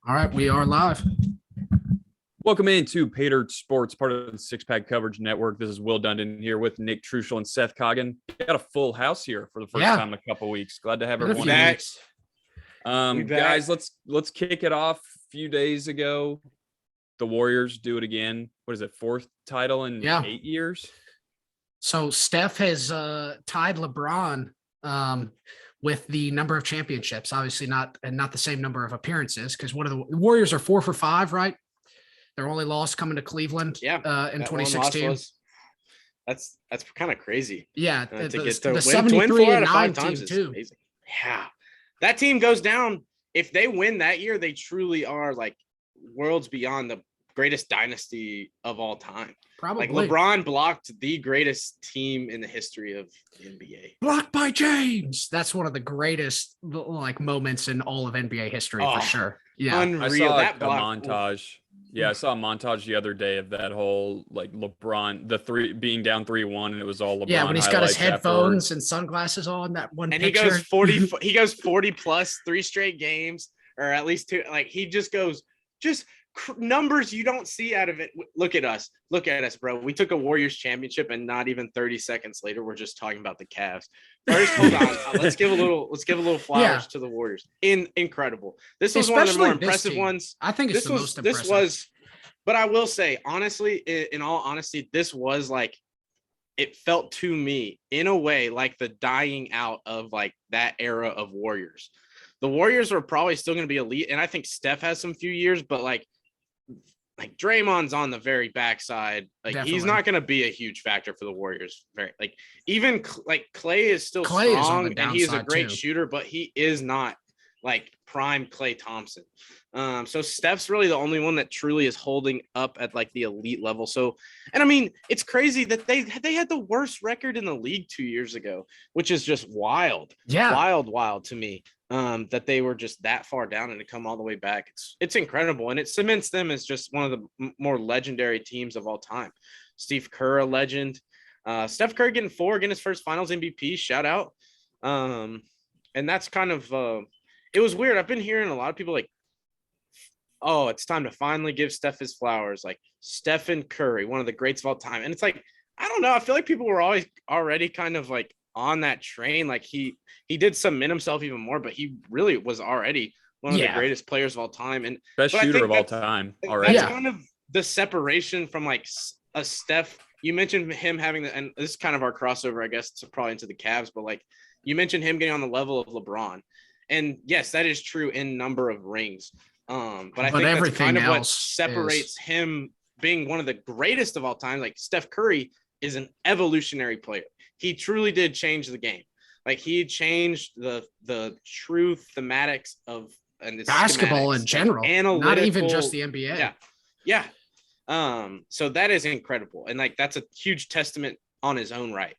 All right, we are live. Welcome into Pater Sports, part of the Six Pack Coverage Network. This is Will Dundon here with Nick Truschel and Seth Coggin. Got a full house here for the first time in a couple of weeks. Glad to have everyone back. Guys, let's kick it off. A few days ago, the Warriors do it again. What is it? Fourth title in 8 years. So Steph has tied LeBron with the number of championships. Obviously not the same number of appearances, because one of the Warriors are 4 for 5, right? Their only loss coming to Cleveland in 2016. That's kind of crazy. Yeah, to get to the win 73 4 out and of 9 5 times is too. amazing. Yeah, that team goes down. If they win that year, they truly are like worlds beyond the greatest dynasty of all time. Probably. Like LeBron blocked the greatest team in the history of the NBA. Blocked by James. That's one of the greatest moments in all of NBA history for sure. Yeah, unreal. I saw a montage. Yeah, I saw a montage the other day of that whole LeBron, being down 3-1, and it was all LeBron. Yeah, when he's got his headphones afterwards. and sunglasses on, that one and picture. he goes 40. He goes 40 plus 3 straight games, or at least 2. Like he just goes numbers you don't see out of it. Look at us, bro. We took a Warriors championship, and not even 30 seconds later, we're just talking about the Cavs. First, hold on. Let's give a little flowers to the Warriors. Incredible. This was one of the more impressive ones. I think it's most impressive. This was, but I will say, honestly, in all honesty, this was like, it felt to me in a way like the dying out of like that era of Warriors. The Warriors are probably still going to be elite, and I think Steph has some few years, but like Draymond's on the very backside. Like Definitely. He's not going to be a huge factor for the Warriors. Even Clay is still strong, and he's a great shooter, but he is not like prime Klay Thompson. So Steph's really the only one that truly is holding up at like the elite level. So, and I mean, it's crazy that they had the worst record in the league 2 years ago, which is just wild. Yeah, wild to me. That they were just that far down and to come all the way back. It's incredible. And it cements them as just one of the more legendary teams of all time. Steve Kerr, a legend. Steph Curry getting 4, getting his first finals MVP, shout out. And that's kind of, it was weird. I've been hearing a lot of people like, oh, it's time to finally give Steph his flowers. Like Stephen Curry, one of the greats of all time. And it's like, I don't know. I feel like people were always already kind of like on that train. Like he did cement himself even more, but he really was already one of the greatest players of all time and best shooter of all time already. That's kind of the separation from like a Steph. You mentioned him having and this is kind of our crossover, I guess, to probably into the Cavs, but like you mentioned him getting on the level of LeBron, and yes, that is true in number of rings. But I think that's kind of what separates him being one of the greatest of all time. Like Steph Curry is an evolutionary player. He truly did change the game. Like he changed the true thematics of basketball in general, not even just the NBA. Yeah. So that is incredible, and like that's a huge testament on his own right.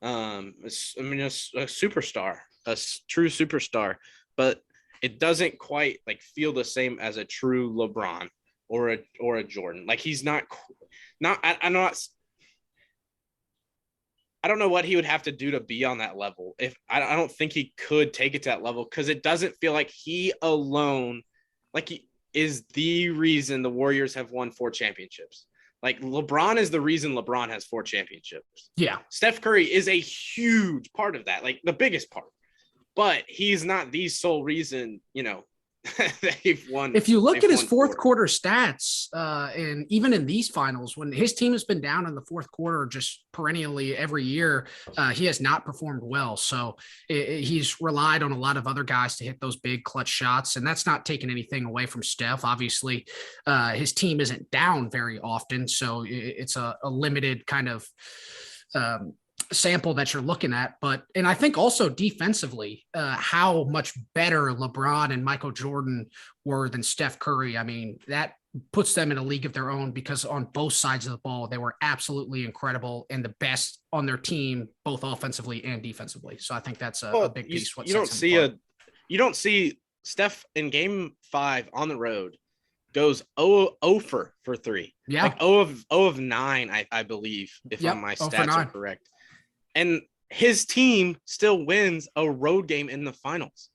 I mean, a superstar, a true superstar, but it doesn't quite like feel the same as a true LeBron or a Jordan. Like he's not. I don't know what he would have to do to be on that level. If I don't think he could take it to that level, because it doesn't feel like he alone, like he is the reason the Warriors have won 4 championships. Like LeBron is the reason LeBron has 4 championships. Yeah. Steph Curry is a huge part of that, like the biggest part, but he's not the sole reason, they've won. If you look at his fourth quarter stats, and even in these finals, when his team has been down in the fourth quarter just perennially every year, he has not performed well. So he's relied on a lot of other guys to hit those big clutch shots, and that's not taking anything away from Steph. Obviously, his team isn't down very often, so it's a limited kind of sample that you're looking at, and I think also defensively, how much better LeBron and Michael Jordan were than Steph Curry. I mean, that puts them in a league of their own, because on both sides of the ball, they were absolutely incredible and the best on their team, both offensively and defensively. So I think that's a big piece. You don't see Steph in game 5 on the road goes 0 for 3. Yeah. Like 0 of 9, I believe, if my stats are correct. And his team still wins a road game in the finals.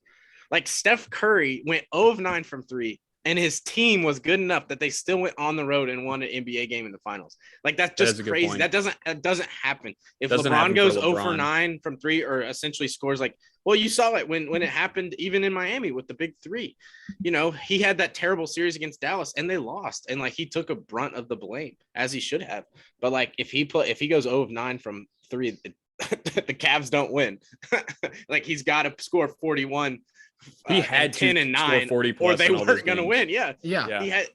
Like Steph Curry went 0 of 9 from 3 and his team was good enough that they still went on the road and won an NBA game in the finals. Like, that's just crazy. That doesn't happen. If LeBron goes 0 for 9 from 3 or essentially scores like, well, you saw it when it happened even in Miami with the big 3. You know, he had that terrible series against Dallas and they lost, and like he took a brunt of the blame, as he should have. But like if he goes 0 of 9 from 3, the Cavs don't win. Like, he's got to score 41. He had 10 and 9 40 or they weren't going to win. Yeah.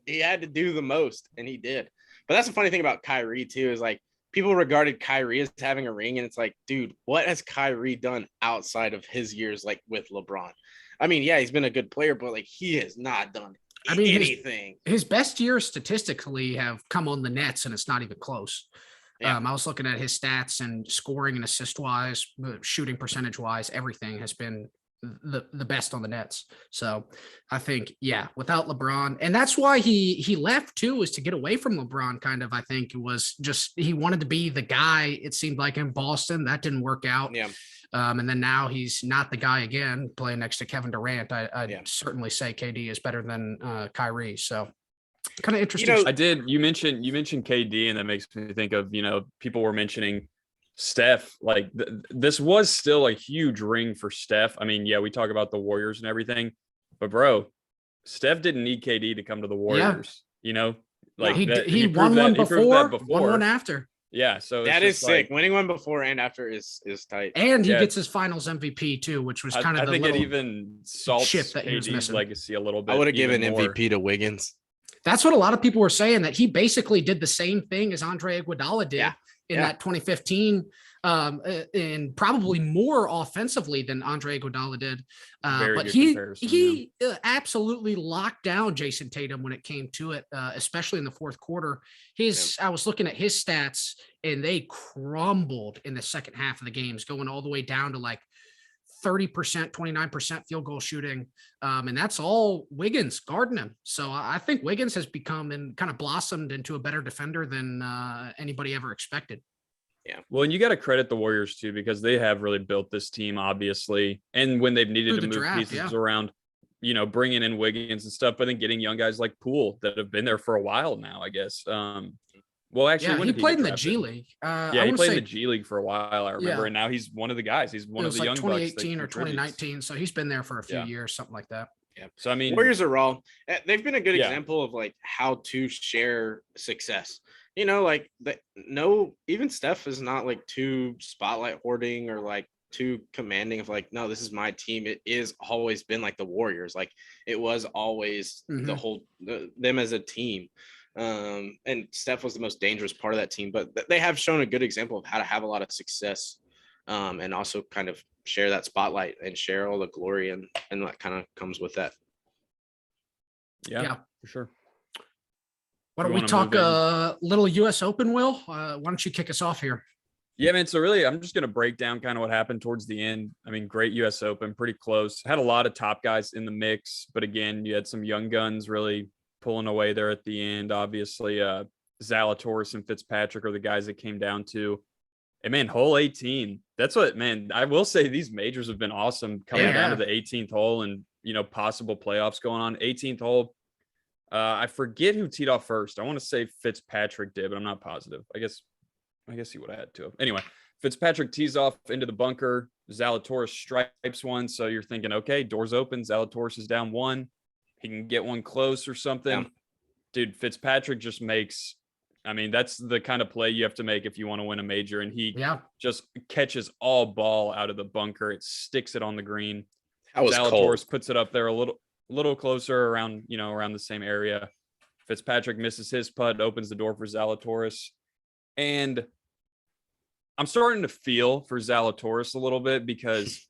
He had to do the most, and he did. But that's the funny thing about Kyrie too, is like people regarded Kyrie as having a ring, and it's like, dude, what has Kyrie done outside of his years like with LeBron? I mean, yeah, he's been a good player, but like he has not done anything. His best years statistically have come on the Nets, and it's not even close. Yeah. I was looking at his stats, and scoring and assist wise, shooting percentage wise, everything has been the best on the Nets. So I think, yeah, without LeBron, and that's why he left too, is to get away from LeBron. Kind of, I think it was just, he wanted to be the guy. It seemed like in Boston that didn't work out. Yeah. And then now he's not the guy again, playing next to Kevin Durant. I'd certainly say KD is better than Kyrie. So kind of interesting. You mentioned KD, and that makes me think of, people were mentioning Steph. Like this was still a huge ring for Steph. I mean, yeah, we talk about the Warriors and everything, but bro, Steph didn't need KD to come to the Warriors. Like he won one before, won one after. Yeah, so that is sick. Winning one before and after is tight. And he gets his Finals MVP too, which was kind of I think it even salts that KD's legacy a little bit. I would have given MVP to Wiggins. That's what a lot of people were saying, that he basically did the same thing as Andre Iguodala did in that 2015, and probably more offensively than Andre Iguodala did. But he absolutely locked down Jason Tatum when it came to it, especially in the fourth quarter. I was looking at his stats, and they crumbled in the second half of the games, going all the way down to like 30%, 29% field goal shooting. And that's all Wiggins guarding him. So I think Wiggins has become and kind of blossomed into a better defender than anybody ever expected. Yeah. Well, and you got to credit the Warriors too, because they have really built this team, obviously. And when they've needed to move pieces around, bringing in Wiggins and stuff, but then getting young guys like Poole that have been there for a while now, I guess. Well, actually, he played in the G League. He played in the G League for a while, I remember. And now he's one of the guys. He's one of the young 2018 or 2019. So he's been there for a few years, something like that. Yeah. So, I mean, Warriors are raw. They've been a good example of like how to share success. Even Steph is not like too spotlight hoarding or like too commanding of like, no, this is my team. It is always been like the Warriors. Like it was always them as a team. And Steph was the most dangerous part of that team, but they have shown a good example of how to have a lot of success, and also kind of share that spotlight and share all the glory and what kind of comes with that. Yeah, for sure. Why don't we talk a little US Open, Will? Why don't you kick us off here? Yeah, man. So really, I'm just going to break down kind of what happened towards the end. I mean, great US Open, pretty close. Had a lot of top guys in the mix, but again, you had some young guns really pulling away there at the end. Obviously, Zalatoris and Fitzpatrick are the guys that came down to. And man, hole 18. That's what, man, I will say these majors have been awesome coming down to the 18th hole and, possible playoffs going on. 18th hole. I forget who teed off first. I want to say Fitzpatrick did, but I'm not positive. I guess he would have had to. Anyway, Fitzpatrick tees off into the bunker. Zalatoris stripes one. So you're thinking, okay, doors open. Zalatoris is down one. He can get one close or something. Yeah. Dude, Fitzpatrick just makes, that's the kind of play you have to make if you want to win a major. And he just catches all ball out of the bunker. It sticks it on the green. Zalatoris puts it up there a little closer around the same area. Fitzpatrick misses his putt, opens the door for Zalatoris. And I'm starting to feel for Zalatoris a little bit because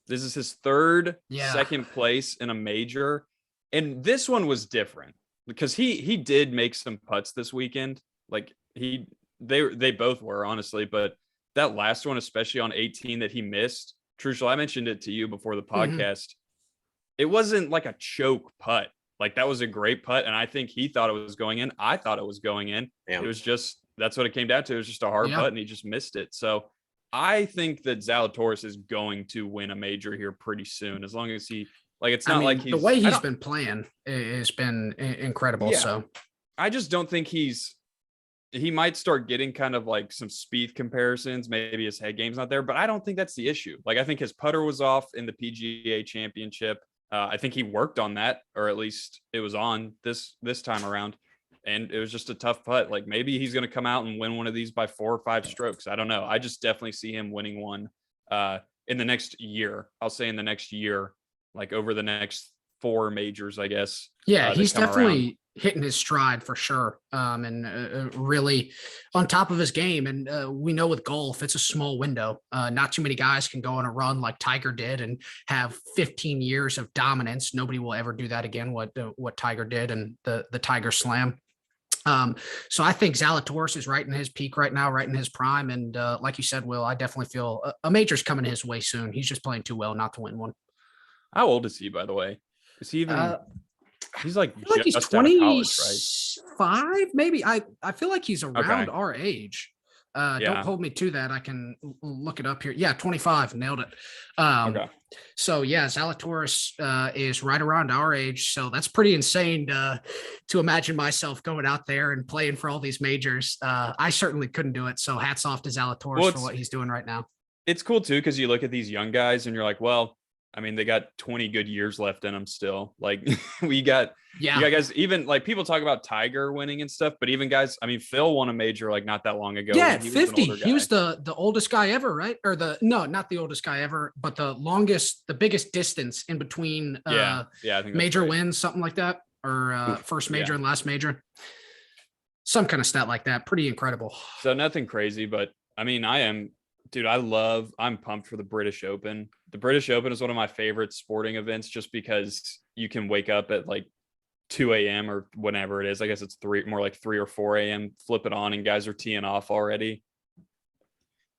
this is his third second place in a major. And this one was different because he did make some putts this weekend. Like they both were, honestly, but that last one, especially on 18 that he missed, Trushel, I mentioned it to you before the podcast. It wasn't like a choke putt. Like that was a great putt. And I think he thought it was going in. I thought it was going in. Yeah. It was just, that's what it came down to. It was just a hard putt and he just missed it. So I think that Zalatoris is going to win a major here pretty soon, as long as he Like, it's not like the way he's been playing has been incredible. Yeah. So I just don't think he might start getting kind of like some speed comparisons. Maybe his head game's not there, but I don't think that's the issue. Like, I think his putter was off in the PGA Championship. I think he worked on that, or at least it was on this time around. And it was just a tough putt. Like, maybe he's going to come out and win one of these by 4 or 5 strokes. I don't know. I just definitely see him winning one in the next year. I'll say in the next year, like over the next 4 majors, I guess. Yeah, he's definitely hitting his stride for sure. And really on top of his game. And we know with golf, it's a small window. Not too many guys can go on a run like Tiger did and have 15 years of dominance. Nobody will ever do that again. What Tiger did and the Tiger Slam. So I think Zalatoris is right in his peak right now, right in his prime. And like you said, Will, I definitely feel a major's coming his way soon. He's just playing too well not to win one. How old is he, by the way? Is he even? He's like he's 25, maybe. I feel like he's around our age. Don't hold me to that. I can look it up here. Yeah, 25. Nailed it. So yeah, Zalatoris is right around our age. So that's pretty insane to imagine myself going out there and playing for all these majors. I certainly couldn't do it. So hats off to Zalatoris for what he's doing right now. It's cool too, because you look at these young guys and you're like, well, I mean, they got 20 good years left in them still. Like you got guys, even like people talk about Tiger winning and stuff, but even guys, I mean, Phil won a major like not that long ago. Yeah, 50. He was the oldest guy ever, right? Or not the oldest guy ever, but the biggest distance in between I think major wins, something like that, or first major and last major. Some kind of stat like that. Pretty incredible. So nothing crazy, but I mean, I'm pumped for the British Open. The British Open is one of my favorite sporting events just because you can wake up at like 2 a.m. or whenever it is. I guess it's more like 3 or 4 a.m. Flip it on and guys are teeing off already.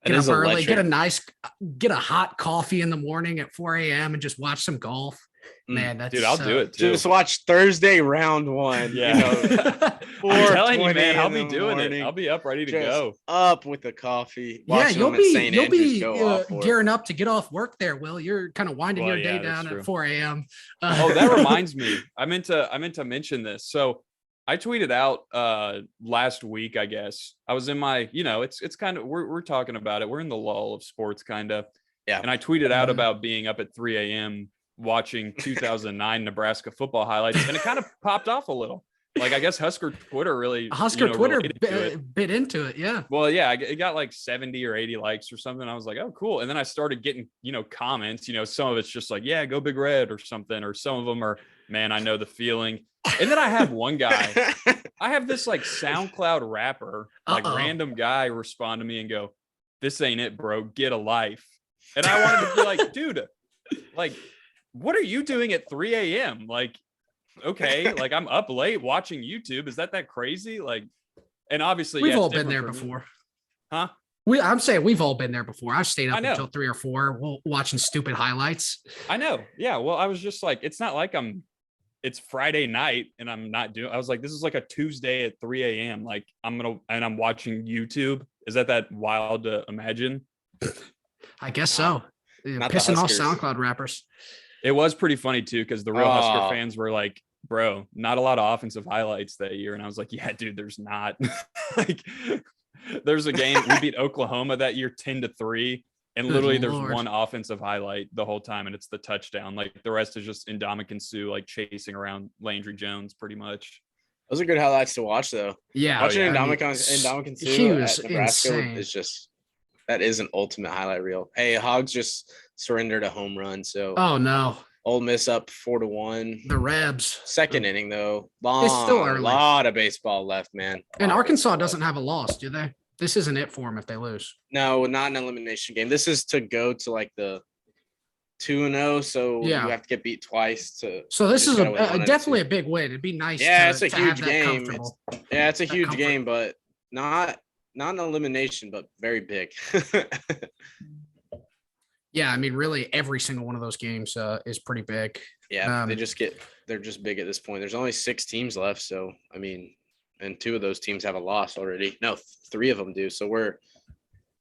Get up early, get a hot coffee in the morning at 4 a.m. and just watch some golf. Man, that's I'll do it too. Just watch Thursday round 1. Yeah. I'm telling you, man, I'll be doing it. I'll be up ready to go. Up with the coffee. Yeah, you'll be gearing up to get off work there, Will. You're kind of winding your day down at 4 a.m. That reminds me. I meant to mention this. So I tweeted out last week, I guess. I was in my, it's kind of we're talking about it. We're in the lull of sports kind of. Yeah. And I tweeted out about being up at 3 a.m. watching 2009 Nebraska football highlights, and it kind of popped off a little. Like, I guess Husker Twitter Twitter bit into it. Yeah. Well, yeah, it got like 70 or 80 likes or something. I was like, oh, cool. And then I started getting, comments, some of it's just like, yeah, go Big Red or something. Or some of them are, man, I know the feeling. And then I have one guy, I have this like SoundCloud rapper, like random guy respond to me and go, this ain't it, bro. Get a life. And I wanted to be like, dude, like, what are you doing at 3 a.m.? Like, okay, like I'm up late watching YouTube. Is that crazy? Like, and obviously we've all been there before. Huh? I'm saying we've all been there before. I've stayed up until 3 or 4 watching stupid highlights. I know. Yeah. Well, I was just like, it's not like it's Friday night and I'm not doing, I was like, this is like a Tuesday at 3 a.m. Like I'm watching YouTube. Is that wild to imagine? I guess so. Pissing off SoundCloud rappers. It was pretty funny too, because the real Husker fans were like, bro, not a lot of offensive highlights that year. And I was like, yeah, dude, there's not. Like, there's a game, we beat Oklahoma that year 10-3. And literally there's one offensive highlight the whole time, and it's the touchdown. Like, the rest is just Ndamukong Suh, like, chasing around Landry Jones pretty much. Those are good highlights to watch, though. Yeah. Watching Ndamukong Suh at Nebraska is just, that is an ultimate highlight reel. Hey, Hogs just surrendered a home run. So no. Ole Miss up 4-1. The Rebs. Second inning though. It's still early. A lot of baseball left, man. And Arkansas doesn't have a loss, do they? This isn't it for them if they lose. No, not an elimination game. This is to go to like the 2-0. So you have to get beat twice to. So this is definitely a big win. It'd be nice. Yeah, it's a huge game. It's a huge game, but not an elimination, but very big. Yeah, I mean, really, every single one of those games is pretty big. Yeah, they're just big at this point. There's only 6 teams left, so I mean, and 2 of those teams have a loss already. No, 3 of them do. So we're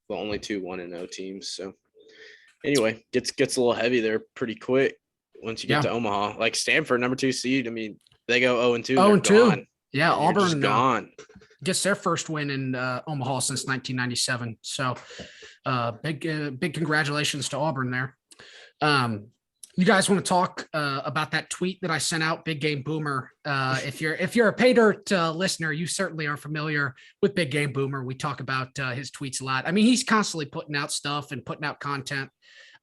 the only 2 1-0 teams. So anyway, gets a little heavy there pretty quick. once you get to Omaha. Like Stanford, number 2 seed. I mean, they go 0-2. 0-2. Yeah, and Auburn just gone. Gets their first win in Omaha since 1997. So big congratulations to Auburn there. You guys want to talk about that tweet that I sent out, Big Game Boomer? If you're a Pay Dirt listener, you certainly are familiar with Big Game Boomer. We talk about his tweets a lot. I mean, he's constantly putting out stuff and putting out content.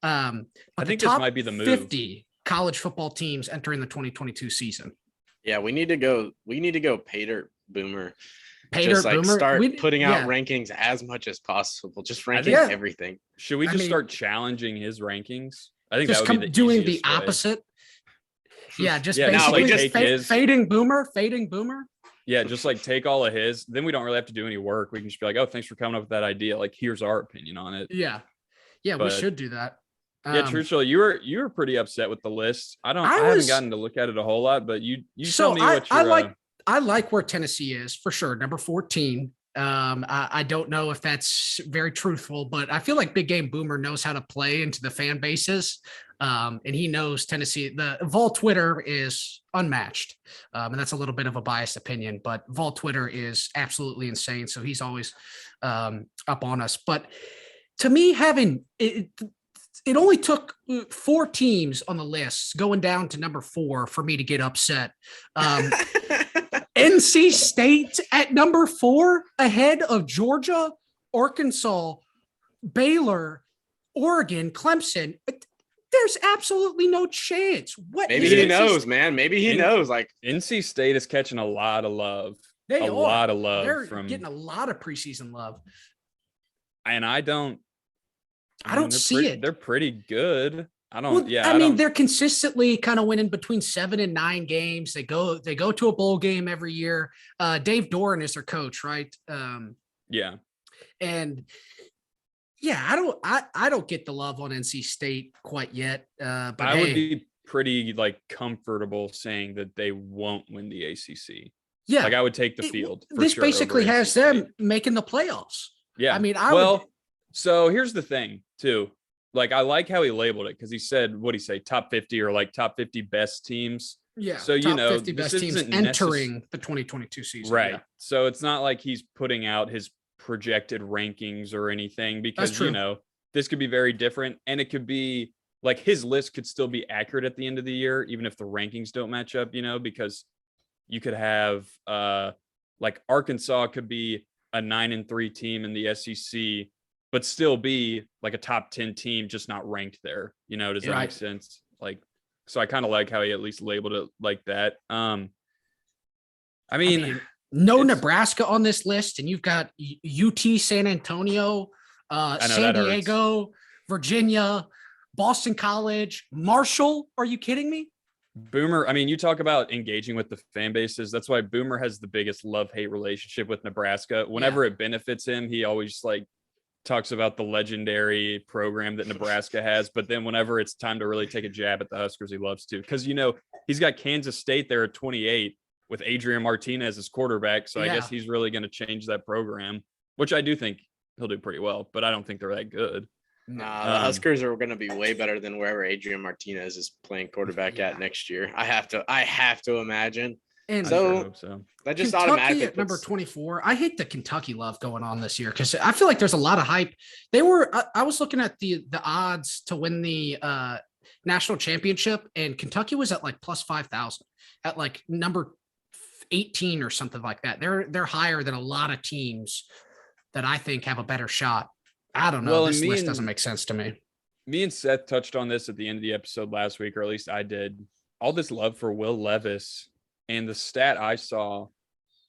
I think this might be the move. 50 college football teams entering the 2022 season. Yeah, we need to go Pay Dirt Boomer. Pay Just Dirt like Boomer. start putting out rankings as much as possible. Just ranking everything. Should we just start challenging his rankings? I think just that would be doing the way. opposite. Yeah, just basically just fading Boomer. Yeah, just like take all of his. Then we don't really have to do any work. We can just be like, oh, thanks for coming up with that idea. Like, here's our opinion on it. Yeah, we should do that. Truthfully, you were pretty upset with the list. I haven't gotten to look at it a whole lot, but you tell me what you're. I like where Tennessee is for sure. Number 14. I don't know if that's very truthful, but I feel like Big Game Boomer knows how to play into the fan bases. And he knows Tennessee. The Vol Twitter is unmatched. And that's a little bit of a biased opinion, but Vol Twitter is absolutely insane. So he's always up on us. But to me, having it only took 4 teams on the list going down to number 4 for me to get upset. NC State at number 4 ahead of Georgia, Arkansas, Baylor, Oregon, Clemson. There's absolutely no chance. Maybe he knows, man. Maybe he knows. Like NC State is catching a lot of love. They're from getting a lot of preseason love. And I don't see it. They're pretty good. They're consistently kind of winning between 7 and 9 games. They go to a bowl game every year. Dave Doran is their coach, right? Yeah. And yeah, I don't get the love on NC State quite yet. But I would be pretty comfortable saying that they won't win the ACC. Yeah. I would take the field. This basically has them making the playoffs. Yeah. I mean, so here's the thing too. I like how he labeled it because he said, what'd he say? Top 50 or top 50 best teams. Yeah. So, top 50 best teams entering the 2022 season. Right. Yeah. So it's not like he's putting out his projected rankings or anything because, this could be very different. And it could be his list could still be accurate at the end of the year, even if the rankings don't match up, because you could have Arkansas could be a 9-3 team in the SEC, but still be a top 10 team, just not ranked there. Does that make sense? So I kind of like how he at least labeled it like that. I mean, Nebraska on this list, and you've got UT San Antonio, San Diego, Virginia, Boston College, Marshall. Are you kidding me? Boomer, I mean, you talk about engaging with the fan bases. That's why Boomer has the biggest love-hate relationship with Nebraska. Whenever it benefits him, he always talks about the legendary program that Nebraska has. But then whenever it's time to really take a jab at the Huskers, he loves to. Because, he's got Kansas State there at 28 with Adrian Martinez as quarterback. So I guess he's really going to change that program, which I do think he'll do pretty well. But I don't think they're that good. Nah, the Huskers are going to be way better than wherever Adrian Martinez is playing quarterback at next year. I have to imagine. And so that just Kentucky automatically at number 24. I hate the Kentucky love going on this year because I feel like there's a lot of hype. I was looking at the odds to win the national championship, and Kentucky was at plus 5,000 at number 18 or something like that. They're higher than a lot of teams that I think have a better shot. I don't know. Well, this list doesn't make sense to me. Me and Seth touched on this at the end of the episode last week, or at least I did. All this love for Will Levis. And the stat I saw,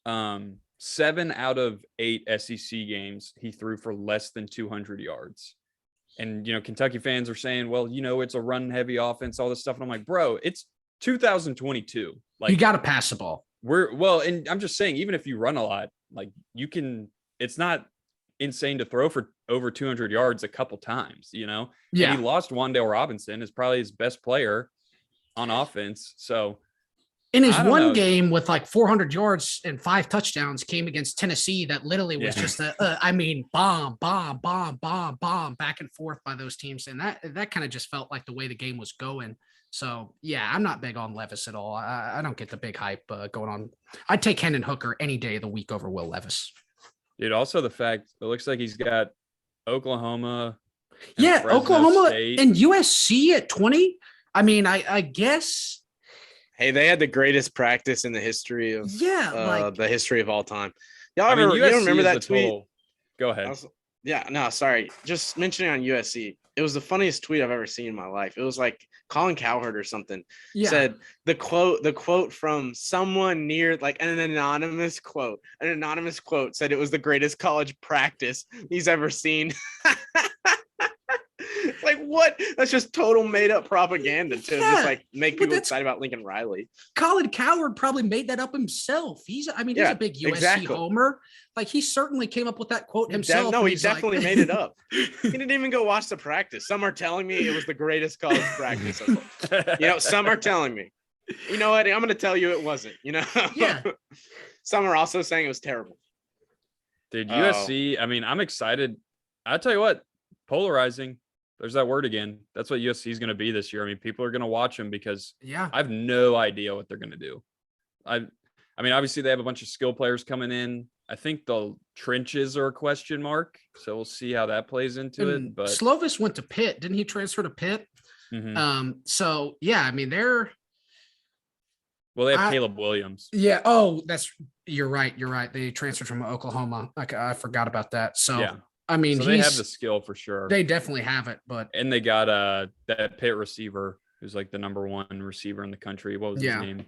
7 out of 8 SEC games, he threw for less than 200 yards. And, Kentucky fans are saying, well, it's a run-heavy offense, all this stuff. And I'm like, bro, it's 2022. You got to pass the ball. And I'm just saying, even if you run a lot, it's not insane to throw for over 200 yards a couple times, Yeah. And he lost Wan'Dale Robinson, is probably his best player on offense. So, in his game with 400 yards and 5 touchdowns came against Tennessee, that literally was just bomb back and forth by those teams. And that kind of just felt like the way the game was going. So yeah, I'm not big on Levis at all. I don't get the big hype going on. I'd take Hendon Hooker any day of the week over Will Levis. Dude, also the fact it looks like he's got Oklahoma. Yeah, Fresno Oklahoma State. and USC at 20. I mean, I guess. Hey, they had the greatest practice in the history of the history of all time. Y'all I mean, ever, you USC remember is that the tweet? total- Go ahead. Sorry. Just mentioning on USC, it was the funniest tweet I've ever seen in my life. It was like Colin Cowherd or something said the quote from someone near, like an anonymous quote said it was the greatest college practice he's ever seen. Like, what? That's just total made up propaganda to just like make people excited about Lincoln Riley. Colin Cowherd probably made that up himself. He's a big USC homer. Like, he certainly came up with that quote himself. He definitely made it up. He didn't even go watch the practice. Some are telling me it was the greatest college practice. Some are telling me. You know what? I'm going to tell you it wasn't. Yeah. Some are also saying it was terrible. Dude, USC, I mean, I'm excited. I'll tell you what, polarizing. There's that word again. That's what USC is going to be this year. I mean, people are going to watch them because I have no idea what they're going to do. I mean, obviously they have a bunch of skill players coming in. I think the trenches are a question mark. So we'll see how that plays into it. But Slovis went to Pitt. Didn't he transfer to Pitt? Mm-hmm. So yeah, I mean, they have Caleb Williams. Yeah. Oh, you're right. They transferred from Oklahoma. I forgot about that. So yeah. I mean, so they have the skill for sure. They definitely have it, and they got that Pitt receiver who's like the number one receiver in the country. What was his name?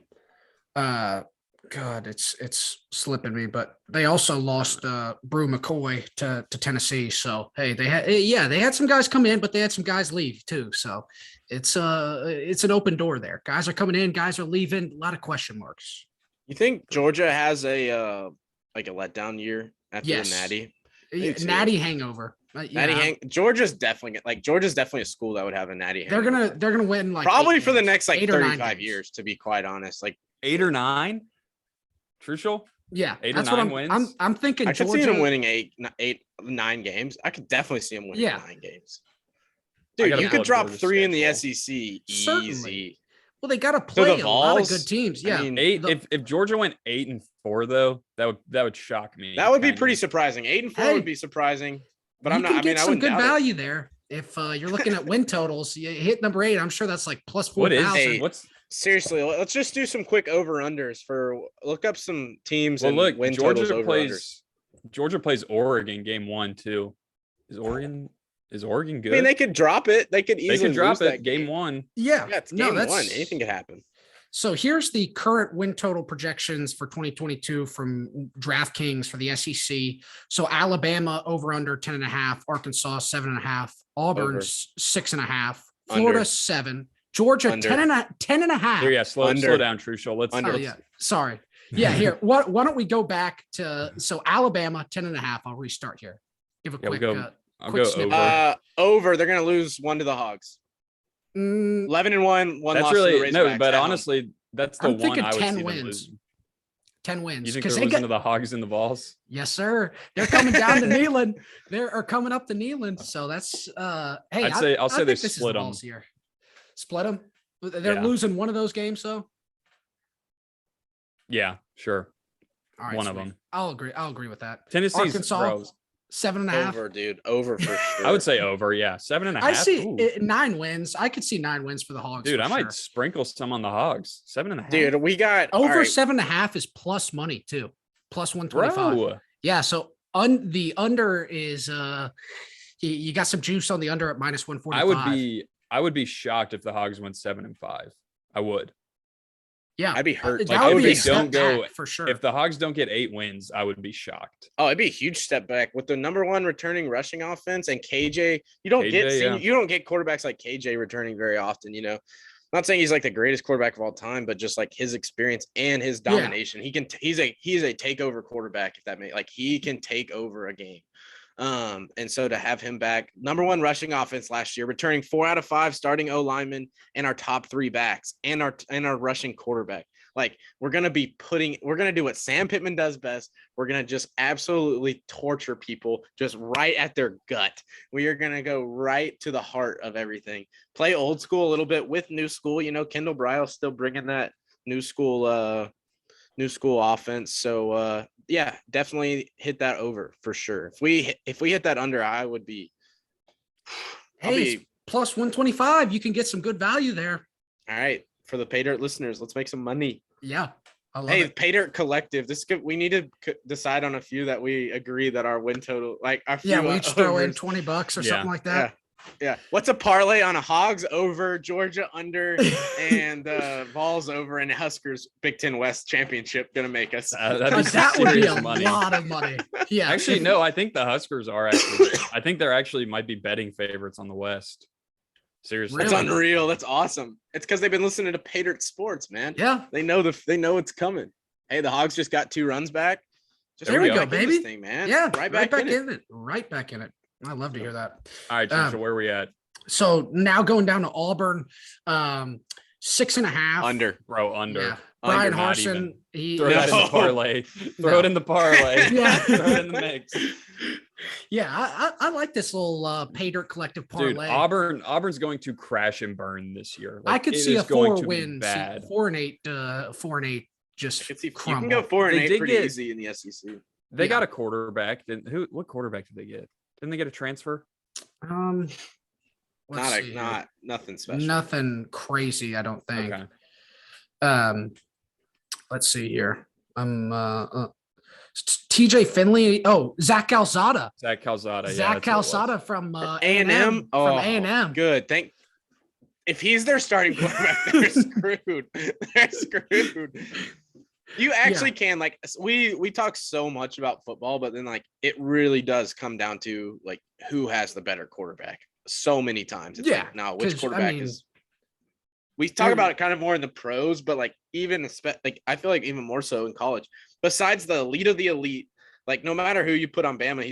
God, it's slipping me. But they also lost Brew McCoy to Tennessee. So hey, they had some guys come in, but they had some guys leave too. So it's an open door there. Guys are coming in, guys are leaving. A lot of question marks. You think Georgia has a letdown year after the Natty? Natty hangover. Georgia's definitely a school that would have a Natty hangover. They're gonna win probably for the next 35 years, to be quite honest. Like 8 or 9. Crucial. Yeah, 8 or 9 wins. I'm thinking. I could see them winning 9 games. I could definitely see them winning 9 games. Dude, you could drop 3 in the SEC easy. Certainly. Well, they got to play a lot of good teams. Yeah. I mean, if Georgia went 8-4 though, that would shock me. That would be pretty surprising. 8-4 would be surprising, but I'm not. I mean, I wouldn't get some good value there. If you're looking at win totals, you hit number 8. I'm sure that's like plus 4,000. Seriously? Let's just do some quick over unders look up some teams. Well, look, win Georgia totals plays. Georgia plays Oregon game 1 too. Is Oregon good? I mean, they could drop it. They could easily drop lose it game 1. Yeah, it's game 1. Anything could happen. So here's the current win total projections for 2022 from DraftKings for the SEC. So Alabama over under 10.5, Arkansas 7.5, Auburn 6.5, Florida 7, Georgia 10.5. Here, slow down, Trucial. Let's. Sorry. Yeah, here. Why don't we go back to Alabama 10.5? I'll restart here. Give a quick. I'll go over. Over. They're gonna lose 1 to the Hogs. 11-1. One that's loss really to the Razorbacks but honestly, that's the one I would 10 see wins. them losing. 10 wins. You think they're losing to the Hogs and the Vols? Yes, sir. They're coming down to Neyland. They're coming up to Neyland. So that's hey, I'll say they split them here. Split them. They're losing one of those games, though. Yeah, sure. All right, one of them. I'll agree with that. Tennessee's Arkansas 7.5. Over, dude. Over for sure. I would say over. Yeah, 7.5. I see 9 wins. I could see 9 wins for the Hogs. Dude, I might sprinkle some on the Hogs. 7.5. Dude, we got over 7.5 is plus money too. Plus 125. Bro. Yeah. So the under is you got some juice on the under at minus 145. I would be shocked if the Hogs went 7-5. I would. Yeah, I'd be hurt. That would be a step back for sure. If the Hogs don't get 8 wins, I would be shocked. Oh, it'd be a huge step back with the number 1 returning rushing offense and KJ. You don't get quarterbacks like KJ returning very often. I'm not saying he's like the greatest quarterback of all time, but just like his experience and his domination, he's a takeover quarterback. If that he can take over a game. And so to have him back, number 1 rushing offense last year, returning 4 out of 5 starting O linemen and our top 3 backs and our rushing quarterback. Like we're going to do what Sam Pittman does best. We're going to just absolutely torture people just right at their gut. We are going to go right to the heart of everything. Play old school a little bit with new school. You know, Kendall Bryle's still bringing that new school offense. So yeah, definitely hit that over for sure. If we hit that under, I would be. Hey, plus 125. You can get some good value there. All right, for the Pay Dirt listeners, let's make some money. Yeah, I love hey, it. Pay Dirt Collective. We need to decide on a few that we agree that our win total, like our few. Yeah, we each throw in $20 or something like that. Yeah. What's a parlay on a Hogs over, Georgia under, and Vols over, and Huskers Big Ten West championship gonna make us? That would be a lot of money. Yeah. Actually, no, I think the Huskers are actually. I think they're actually might be betting favorites on the West. Seriously, That's unreal. That's awesome. It's because they've been listening to Pay Dirt Sports, man. Yeah, they know it's coming. Hey, the Hogs just got 2 runs back. There we go, baby. Thing, man. Yeah, right back in it. Right back in it. I love to hear that. All right, Trisha, where are we at? So now going down to Auburn, 6.5 under, bro, under. Yeah. Brian Harsin, throw that in the parlay. Throw it in the parlay. Yeah, throw it in the mix. Yeah, I like this little Pay Dirt Collective parlay. Dude, Auburn's going to crash and burn this year. Like, I could see a 4-win, 4-8, just you crumble. can go 4-8 pretty easy in the SEC. They got a quarterback. What quarterback did they get? Didn't they get a transfer? Nothing special. Nothing crazy, I don't think. Okay. Let's see here. TJ Finley. Oh, Zach Calzada. Zach Calzada from A&M. From A&M. Good. If he's their starting quarterback, they're screwed. They're screwed. You actually can, like, we talk so much about football, but then like it really does come down to like who has the better quarterback so many times. It's like, now which quarterback is. We talk about it kind of more in the pros, but like even like I feel like even more so in college. Besides the elite of the elite, like no matter who you put on Bama,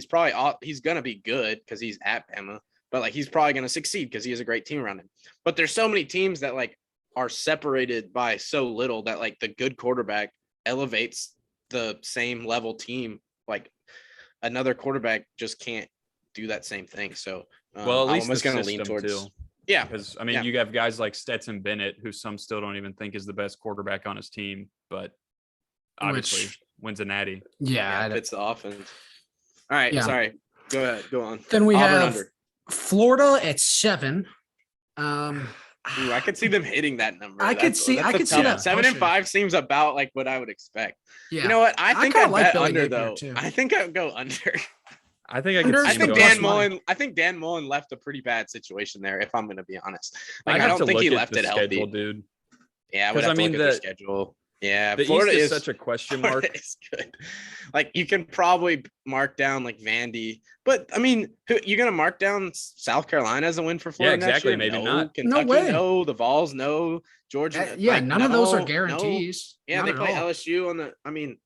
he's gonna be good because he's at Bama, but like he's probably gonna succeed because he has a great team around him. But there's so many teams that like are separated by so little that like the good quarterback elevates the same level team. Like another quarterback just can't do that same thing. So well, at least I'm going to lean towards too. Yeah, because I mean, you have guys like Stetson Bennett, who some still don't even think is the best quarterback on his team, but obviously wins a natty. Yeah, it's the offense. All right, sorry. Go ahead, go on. Then we have Florida at 7. Ooh, I could see them hitting that number. I could see that. 7-5 seems about like what I would expect. Yeah. You know what? I think I'd bet under though. I think I would go under. I think I could. I think Dan Mullen left a pretty bad situation there. If I'm going to be honest, like I don't think he left it healthy, dude. Yeah, because I mean the schedule. Yeah, the Florida is such a question mark. It's good. Like you can probably mark down like Vandy, but I mean, you're gonna mark down South Carolina as a win for Florida? Yeah, exactly. Maybe not. Kentucky, no way. No, the Vols, no. Georgia, none of those are guarantees. No. Yeah, they play LSU on the. I mean,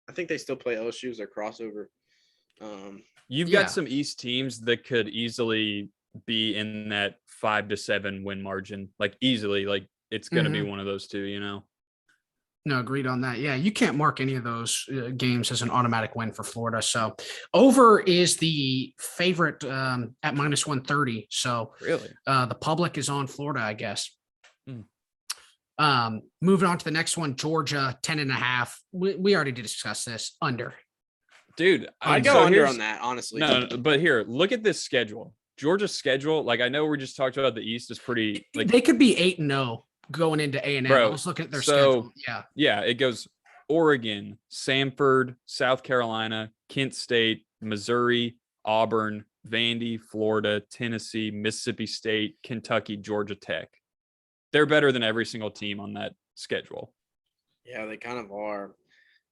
I think they still play LSU as their crossover. You've got some East teams that could easily be in that 5 to 7 win margin, like easily. Like it's gonna be one of those two, you know. No, agreed on that. Yeah, you can't mark any of those games as an automatic win for Florida. So over is the favorite at minus 130. So really, the public is on Florida, I guess. Moving on to the next one, Georgia 10.5. We already discuss this under. Dude, I'd go under on that, honestly. No, but here, look at this schedule. Georgia's schedule. Like I know we just talked about the East is pretty. Like they could be 8-0. Going into A&M, I was looking at their schedule. Yeah, it goes Oregon, Samford, South Carolina, Kent State, Missouri, Auburn, Vandy, Florida, Tennessee, Mississippi State, Kentucky, Georgia Tech. They're better than every single team on that schedule. Yeah, they kind of are.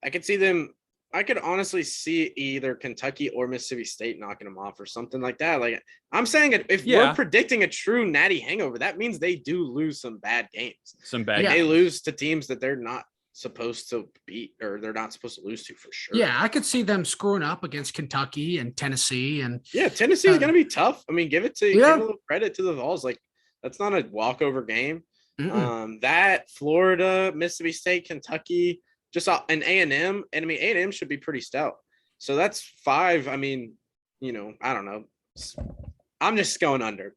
I could see them. I could honestly see either Kentucky or Mississippi State knocking them off or something like that. Like I'm saying, if we're predicting a true natty hangover, that means they do lose some bad games. They lose to teams that they're not supposed to beat or they're not supposed to lose to for sure. Yeah, I could see them screwing up against Kentucky and Tennessee. And Tennessee is going to be tough. I mean, give a little credit to the Vols. Like that's not a walkover game. That Florida, Mississippi State, Kentucky, just an A&M. And I mean, A&M should be pretty stout. So that's 5. I mean, I don't know. I'm just going under.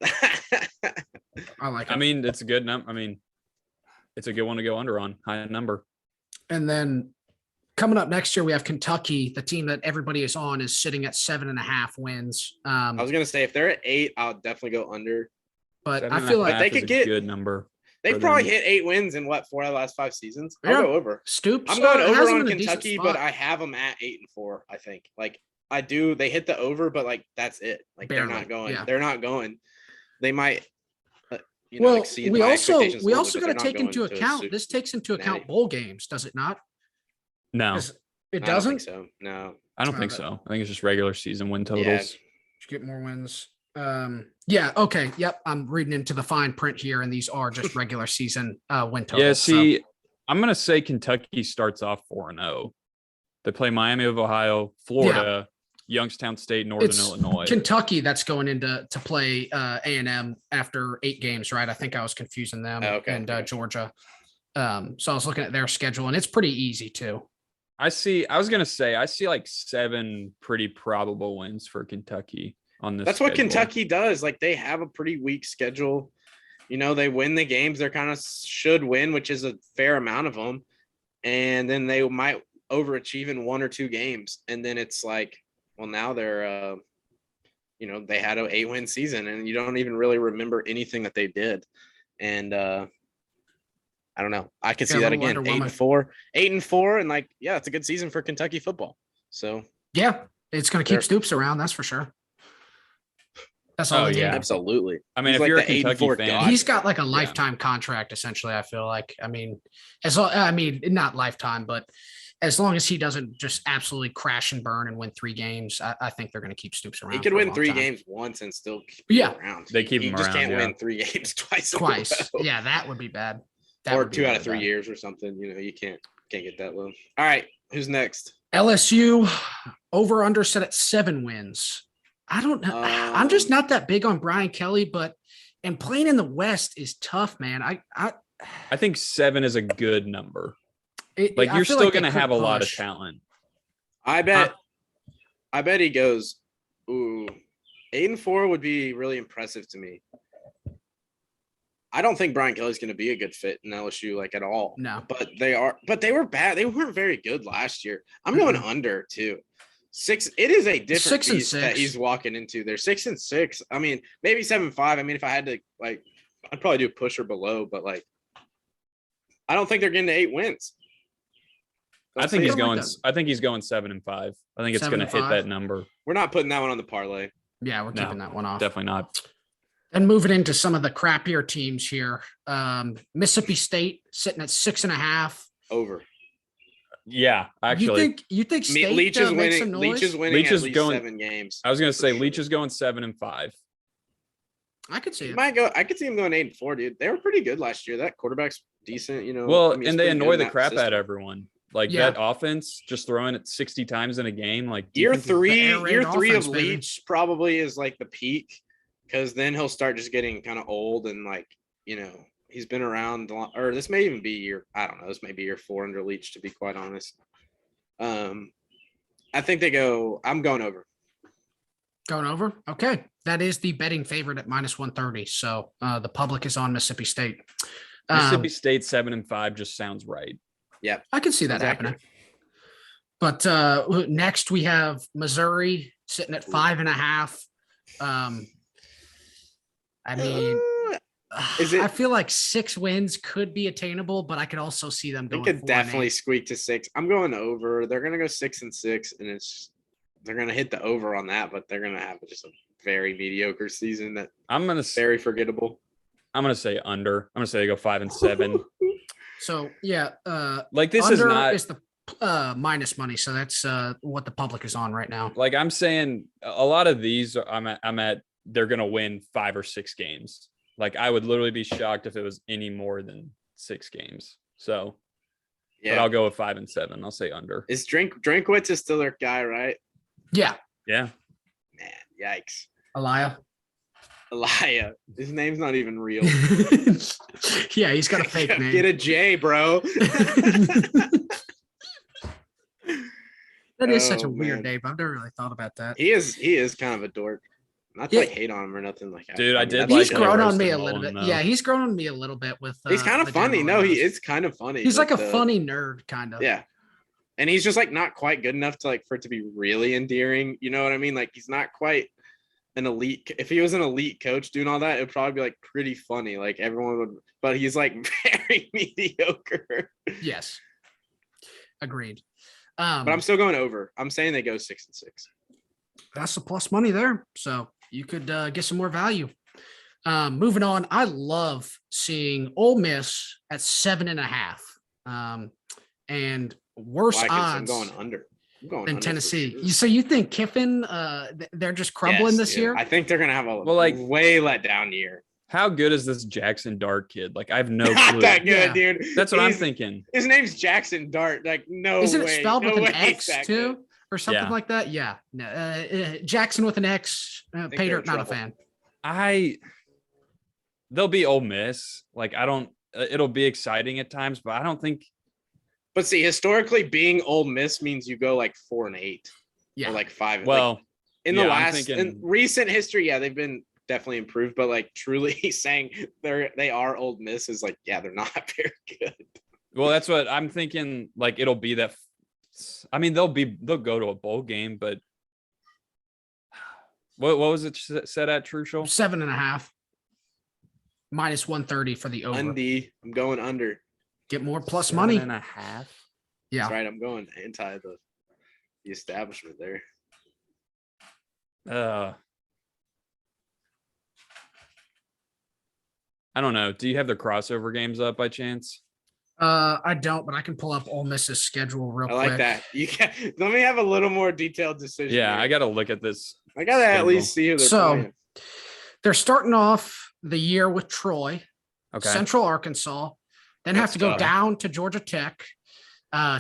I like it. I mean, it's a good number. I mean, it's a good one to go under on, high number. And then coming up next year, we have Kentucky. The team that everybody is on is sitting at 7.5 wins. I was going to say, if they're at 8, I'll definitely go under. But I feel like they could get a good number. They probably hit 8 wins in 4 out of the last 5 seasons. I'll go over. Stoops. I'm going over on Kentucky, but I have them at 8-4. I think. Like I do. They hit the over, but like that's it. Like barely. They're not going. Yeah. They're not going. They might. Exceed we also got to take into account. This takes into account bowl games, does it not? No, it doesn't. I don't think so. No, I don't think so. I think it's just regular season win totals. Yeah. Get more wins. Yeah. Okay. Yep. I'm reading into the fine print here, and these are just regular season win totals. Yeah. See, I'm gonna say Kentucky starts off 4-0. They play Miami of Ohio, Florida, Youngstown State, Northern Illinois. Kentucky that's going into play A&M after 8 games, right? I think I was confusing them and Georgia. So I was looking at their schedule, and it's pretty easy too. I see like 7 pretty probable wins for Kentucky on this. That's schedule. what Kentucky does. Like they have a pretty weak schedule. They win the games they're kind of should win, which is a fair amount of them. And then they might overachieve in 1 or 2 games. And then it's like, well, now they're, they had an 8-win season and you don't even really remember anything that they did. And I don't know. I could see that again. 8-4. And like, yeah, it's a good season for Kentucky football. So yeah, it's going to keep Stoops around. That's for sure. That's all. Yeah, absolutely. I mean, if you're a Kentucky fan, he's got like a lifetime contract. Essentially, I feel like. I mean, not lifetime, but as long as he doesn't just absolutely crash and burn and win 3 games, I think they're going to keep Stoops around. He could win 3 games once and still keep him around. They keep him around. He just can't win 3 games twice. Yeah, that would be bad. Or 2 out of 3 years or something. You can't get that low. All right, who's next? LSU over under set at 7 wins. I don't know. I'm just not that big on Brian Kelly, and playing in the West is tough, man. I think 7 is a good number. You're still going to have a lot of talent. I bet he goes, 8-4 would be really impressive to me. I don't think Brian Kelly's going to be a good fit in LSU at all. No, but they were bad. They weren't very good last year. I'm going under too. 6. It is a different beast that he's walking into. They're 6-6. I mean, maybe 7-5. I mean, if I had to I'd probably do a push or below, but I don't think they're getting to 8 wins. I think he's going 7-5. I think it's going to hit that number. We're not putting that one on the parlay. Yeah, we're keeping that one off. Definitely not. And moving into some of the crappier teams here, Mississippi State sitting at 6.5. Over. Yeah, actually. You think State Leach is makes some noise? Leach is winning at least 7 games. I was going to say Leach sure. is going 7-5. I could see it. I could see him going 8-4, dude. They were pretty good last year. That quarterback's decent, Well, and they annoy the crap out of everyone. That offense, just throwing it 60 times in a game. Year 3 of Leach probably is the peak, because then he'll start just getting kind of old and he's been around, or this may even be this may be year 4 under Leach, to be quite honest. I think I'm going over. Going over? Okay. That is the betting favorite at -130. So the public is on Mississippi State. Mississippi State 7-5 just sounds right. Yeah. I can see that happening. But next we have Missouri sitting at 5.5. I mean, I feel like 6 wins could be attainable, but I could also see them going. They could definitely squeak to 6. I'm going over. They're going to go 6-6, and they're going to hit the over on that, but they're going to have just a very mediocre season that very forgettable. I'm going to say under. I'm going to say they go 5-7. So yeah, this is not the minus money. So that's what the public is on right now. I'm saying a lot of these I'm at they're going to win 5 or 6 games. I would literally be shocked if it was any more than 6 games. So, yeah, but I'll go with 5-7. I'll say under. Is Drinkwitz is still their guy, right? Yeah. Yeah. Man, yikes. Elia. Elia. His name's not even real. Yeah, he's got a fake name. Get a J, bro. That is such a Oh, weird man. name. I've never really thought about that. He is kind of a dork. Not to Yeah. like hate on him or nothing like that. Dude, I did that's like He's that. chill. grown on roasted me a Mullen, little bit. though. Yeah, he's grown on me a little bit with. He's kind of the funny. general No, he roast. is kind of funny. He's like but a funny nerd, kind of. Yeah. And he's just like not quite good enough to like for it to be really endearing. You know what I mean? Like he's not quite an elite. If he was an elite coach doing all that, it'd probably be like pretty funny. Like everyone would, but he's like very mediocre. Yes. Agreed. But I'm still going over. I'm saying they go 6-6. That's the plus money there. So you could get some more value. Moving on, I love seeing Ole Miss at 7.5. And worse I'm odds going under. I'm going than under for Tennessee. sure. So you think Kiffin, they're just crumbling Yes, this dude. year? I think they're gonna have a Well, like- way let down year. How good is this Jackson Dart kid? Like, I have no Not clue. that good, Yeah. dude. That's what I'm He's- thinking. His name's Jackson Dart. Like, no Isn't way. it spelled no with an way he's X that too? good. Or something Yeah. like that? Yeah. No, Jackson with an X. think Pater, they're in not a trouble. fan. They'll be Ole Miss. Like, I don't. It'll be exciting at times, but I don't think. But see, historically, being Ole Miss means you go like 4-8 Yeah. or like 5. Well, like, in the yeah, I'm last in thinking- recent history, yeah, they've been definitely improved. But like truly saying they are Ole Miss is like, yeah, they're not very good. well, that's what I'm thinking. Like, it'll be that. I mean, they'll go to a bowl game, but what was it set at, Trucial? 7.5. Minus 130 for the over. Undy, I'm going under. Get more plus money. 7.5. Yeah. That's right. I'm going anti the establishment there. I don't know. Do you have the crossover games up by chance? I don't, but I can pull up Ole Miss's schedule real I quick. like that. You can let me have a little more detailed decision. Yeah, here. I got to look at this. I gotta at schedule. least see who they're So, playing. They're starting off the year with Troy, Okay. Central Arkansas, then have That's to go tough. down to Georgia Tech,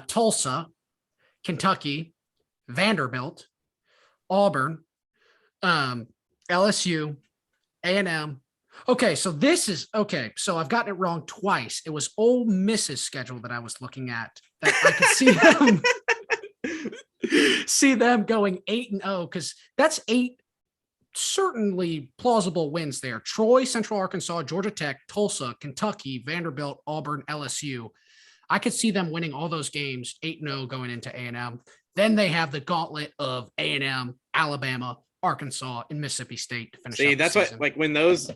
Tulsa, Kentucky, Vanderbilt, Auburn, LSU, A&M. Okay, so this is okay. So I've gotten it wrong twice. It was Ole Miss's schedule that I was looking at. That I could see them going 8-0 because that's 8 certainly plausible wins there. Troy, Central Arkansas, Georgia Tech, Tulsa, Kentucky, Vanderbilt, Auburn, LSU. I could see them winning all those games 8-0 going into A&M. Then they have the gauntlet of A&M, Alabama, Arkansas, and Mississippi State to finish. See, out the that's season. what like when those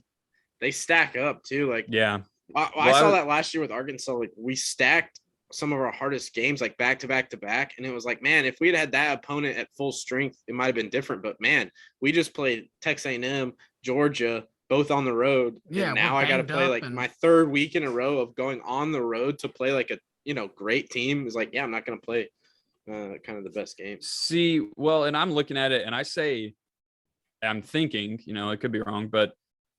they stack up too. Like Yeah. I Well, saw I- that last year with Arkansas. Like we stacked some of our hardest games like back to back to back, and it was like, man, if we'd had that opponent at full strength, it might have been different. But man, we just played Texas A&M, Georgia, both on the road. Yeah, and we're now I got to banged play up like and- my third week in a row of going on the road to play like a great team. Is like, yeah, I'm not going to play kind of the best games. See, well, and I'm looking at it and I'm thinking, it could be wrong, but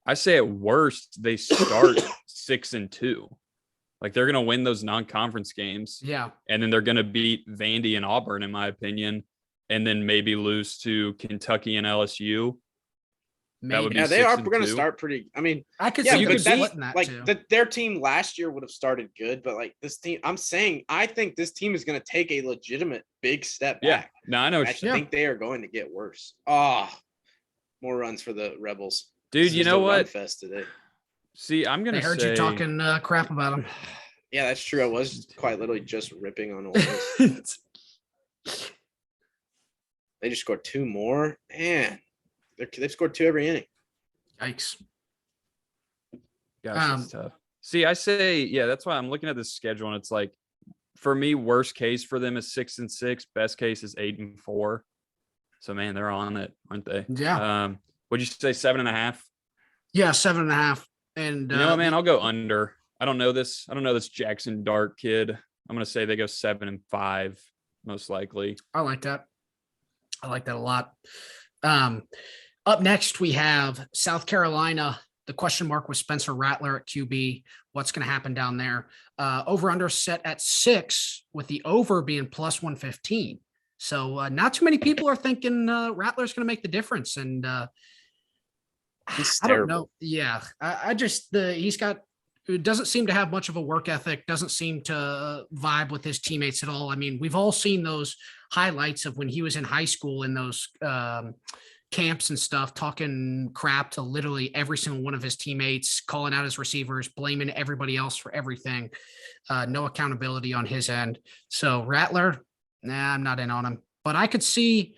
I say at worst, they start 6-2. Like they're going to win those non-conference games. Yeah. And then they're going to beat Vandy and Auburn, in my opinion, and then maybe lose to Kentucky and LSU. That would Maybe. be Yeah, they are going to 6-2. start pretty. I mean, I could yeah, see you them could but splitting that like too. their team last year would have started good, but like this team, I'm saying, I think this team is going to take a legitimate big step Yeah. back. No, I know. I what you're- think they are going to get worse. Oh, more runs for the Rebels. Dude, This you is know the run what? fest today. See, I'm going I to heard say you talking crap about them. Yeah, that's true. I was quite literally just ripping on Ole Miss. They just scored 2 more. Man, they've scored 2 every inning. Yikes. Gosh, that's tough. See, I say, yeah, that's why I'm looking at this schedule and it's like, for me, worst case for them is 6-6. Best case is 8-4. So man, they're on it, aren't they? Yeah. Would you say 7.5? Yeah, 7.5. And You know what, man? I'll go under. I don't know this Jackson Dart kid. I'm gonna say they go 7-5, most likely. I like that. I like that a lot. Up next, we have South Carolina. The question mark was Spencer Rattler at QB. What's going to happen down there? Over under set at 6, with the over being plus 115. So not too many people are thinking Rattler's going to make the difference. And He's I don't terrible. know. Yeah. I just, he's got, it doesn't seem to have much of a work ethic, doesn't seem to vibe with his teammates at all. I mean, we've all seen those highlights of when he was in high school in those camps and stuff, talking crap to literally every single one of his teammates, calling out his receivers, blaming everybody else for everything. No accountability on his end. So Rattler, nah, I'm not in on him. But I could see,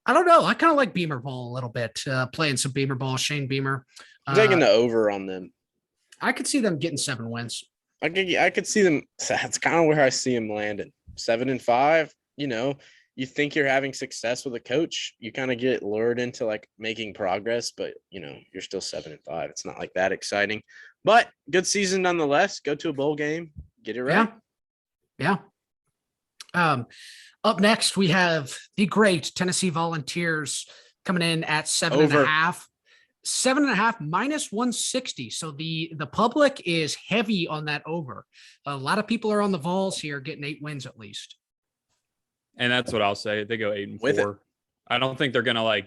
I don't know. I kind of like Beamer Ball a little bit, playing some Beamer Ball, Shane Beamer. I'm taking the over on them. I could see them getting 7 wins. I could see them. That's kind of where I see him landing. 7-5. You know, you think you're having success with a coach, you kind of get lured into like making progress, but you know, you're still 7-5. It's not like that exciting, but good season nonetheless. Go to a bowl game, get it right. Yeah. Up next, we have the great Tennessee Volunteers coming in at 7.5. 7.5 minus 160. So the public is heavy on that over. A lot of people are on the Vols here, getting 8 wins at least. And that's what I'll say. They go 8-4. I don't think they're gonna I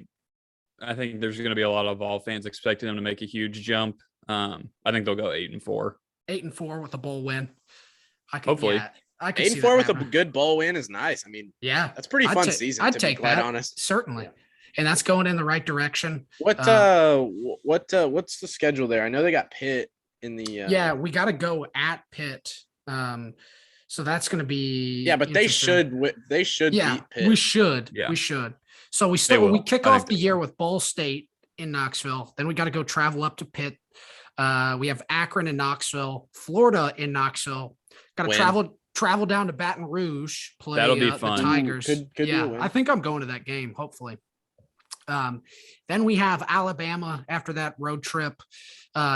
think there's gonna be a lot of Vol fans expecting them to make a huge jump. I think they'll go 8-4. 8-4 with a bowl win. Hopefully. Yeah, I could 8-4 with a good bowl win is nice. I mean, yeah, that's pretty fun season. I'd to take be quite that, honest. certainly. Yeah. And that's going in the right direction. What's the schedule there? I know they got Pitt in the. Yeah, we got to go at Pitt. So that's going to be. Yeah, but they should beat Pitt. We should. Yeah. We should. So we kick off the year with Ball State in Knoxville. Then we got to go travel up to Pitt. We have Akron and Knoxville, Florida in Knoxville. Got to travel down to Baton Rouge, play That'll be fun. the Tigers. Could be a win. I think I'm going to that game, hopefully. Then we have Alabama after that road trip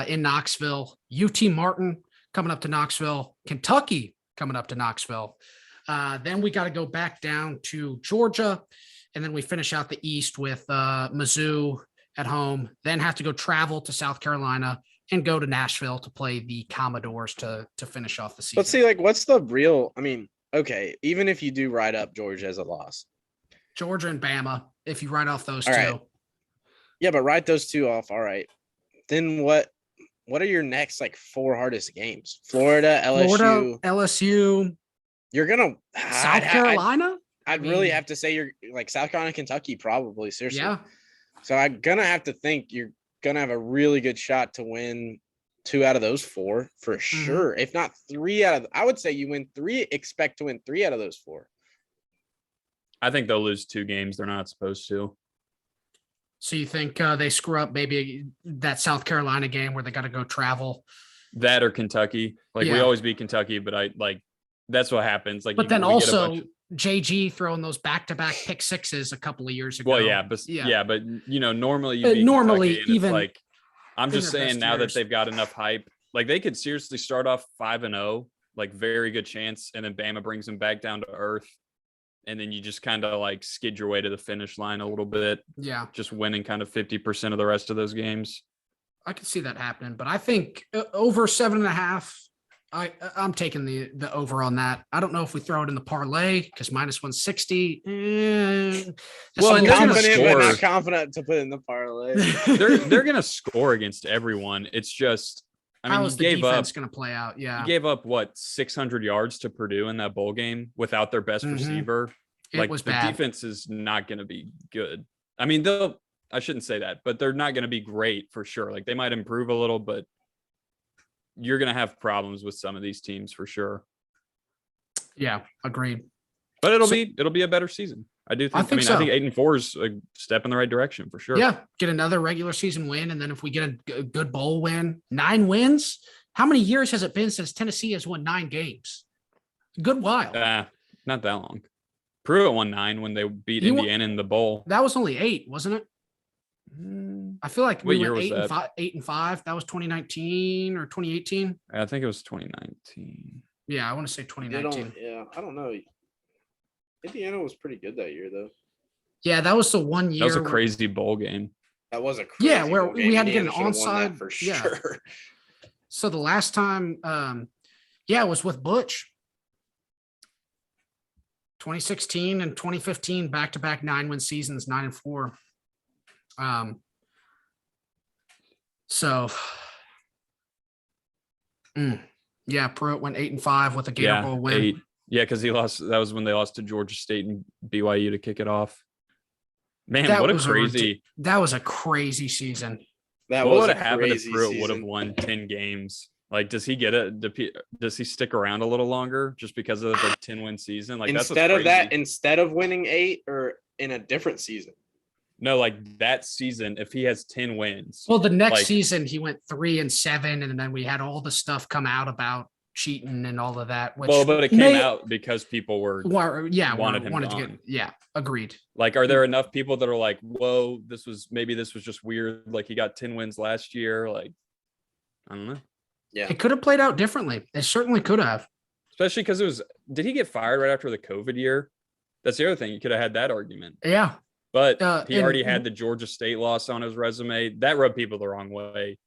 in Knoxville, UT Martin coming up to Knoxville, Kentucky coming up to Knoxville. Then we got to go back down to Georgia, and then we finish out the East with Mizzou at home, then have to go travel to South Carolina and go to Nashville to play the Commodores to finish off the season. Let's see, like, what's the real, I mean, okay, even if you do write up Georgia as a loss. Georgia and Bama, if you write off those all two. Right. Yeah, but write those two off. All right. Then what are your next, like, 4 hardest games? Florida, LSU. You're going to. South Carolina? I'd really have to say you're, like, South Carolina, Kentucky, probably, seriously. Yeah. So I'm going to have to think you're going to have a really good shot to win 2 out of those 4 for sure. If not 3 out of, I would say you win 3, expect to win 3 out of those 4. I think they'll lose 2 games they're not supposed to. So you think they screw up maybe that South Carolina game where they got to go travel? That or Kentucky. Like, we always beat Kentucky, but that's what happens. Like, but then also JG throwing those back-to-back pick sixes a couple of years ago. Well, but you know, normally you beat normally Kentucky, even like, I'm just saying now that they've got enough hype, like, they could seriously start off 5-0, like, very good chance, and then Bama brings them back down to earth, and then you just kind of like skid your way to the finish line a little bit. Yeah, just winning kind of 50% of the rest of those games. I could see that happening, but I think over 7.5. I'm taking the over on that. I don't know if we throw it in the parlay because minus 160. Well, confident, but not confident to put in the parlay. they're going to score against everyone. It's just, I mean, how is the defense going to play out? Yeah, you gave up 600 yards to Purdue in that bowl game without their best receiver. It was bad. The defense is not going to be good. I mean, I shouldn't say that, but they're not going to be great for sure. Like, they might improve a little, but you're going to have problems with some of these teams for sure. Yeah, agreed. But it'll be a better season. I do think. I think 8-4 is a step in the right direction for sure. Yeah, get another regular season win, and then if we get a good bowl win, 9 wins. How many years has it been since Tennessee has won 9 games? Good while. Not that long. Pruitt won 9 when they beat Indiana in the bowl. That was only 8, wasn't it? I feel like we went 8-5. That was 2019 or 2018. I think it was 2019. Yeah, I want to say 2019. I don't know. Indiana was pretty good that year, though. Yeah, that was the one year. That was a crazy bowl game. That was a crazy where bowl game. we had to get an Indiana onside for sure. So the last time, it was with Butch. 2016 and 2015, back-to-back 9-win seasons, 9-4. So, yeah, Pruitt went 8-5 with a Gator Bowl win. 8. Yeah, because he lost. That was when they lost to Georgia State and BYU to kick it off. Man, That what a was crazy! That was a crazy season. That What was would a have happened if crazy Pruitt would have season. won 10 games? Like, does he get it? Does he stick around a little longer just because of the 10-win season? Like, Instead of that, instead of winning 8 or in a different season. No, like that season, if he has 10 wins. Well, the next like, season he went 3-7, and then we had all the stuff come out about cheating and all of that. Which but it came out because people wanted him to gone. agreed. Like, are there enough people that are like, whoa, this was just weird. Like, he got 10 wins last year. Like, I don't know. Yeah, it could have played out differently. It certainly could have. Especially because did he get fired right after the COVID year? That's the other thing. You could have had that argument. Yeah. But he already had the Georgia State loss on his resume. That rubbed people the wrong way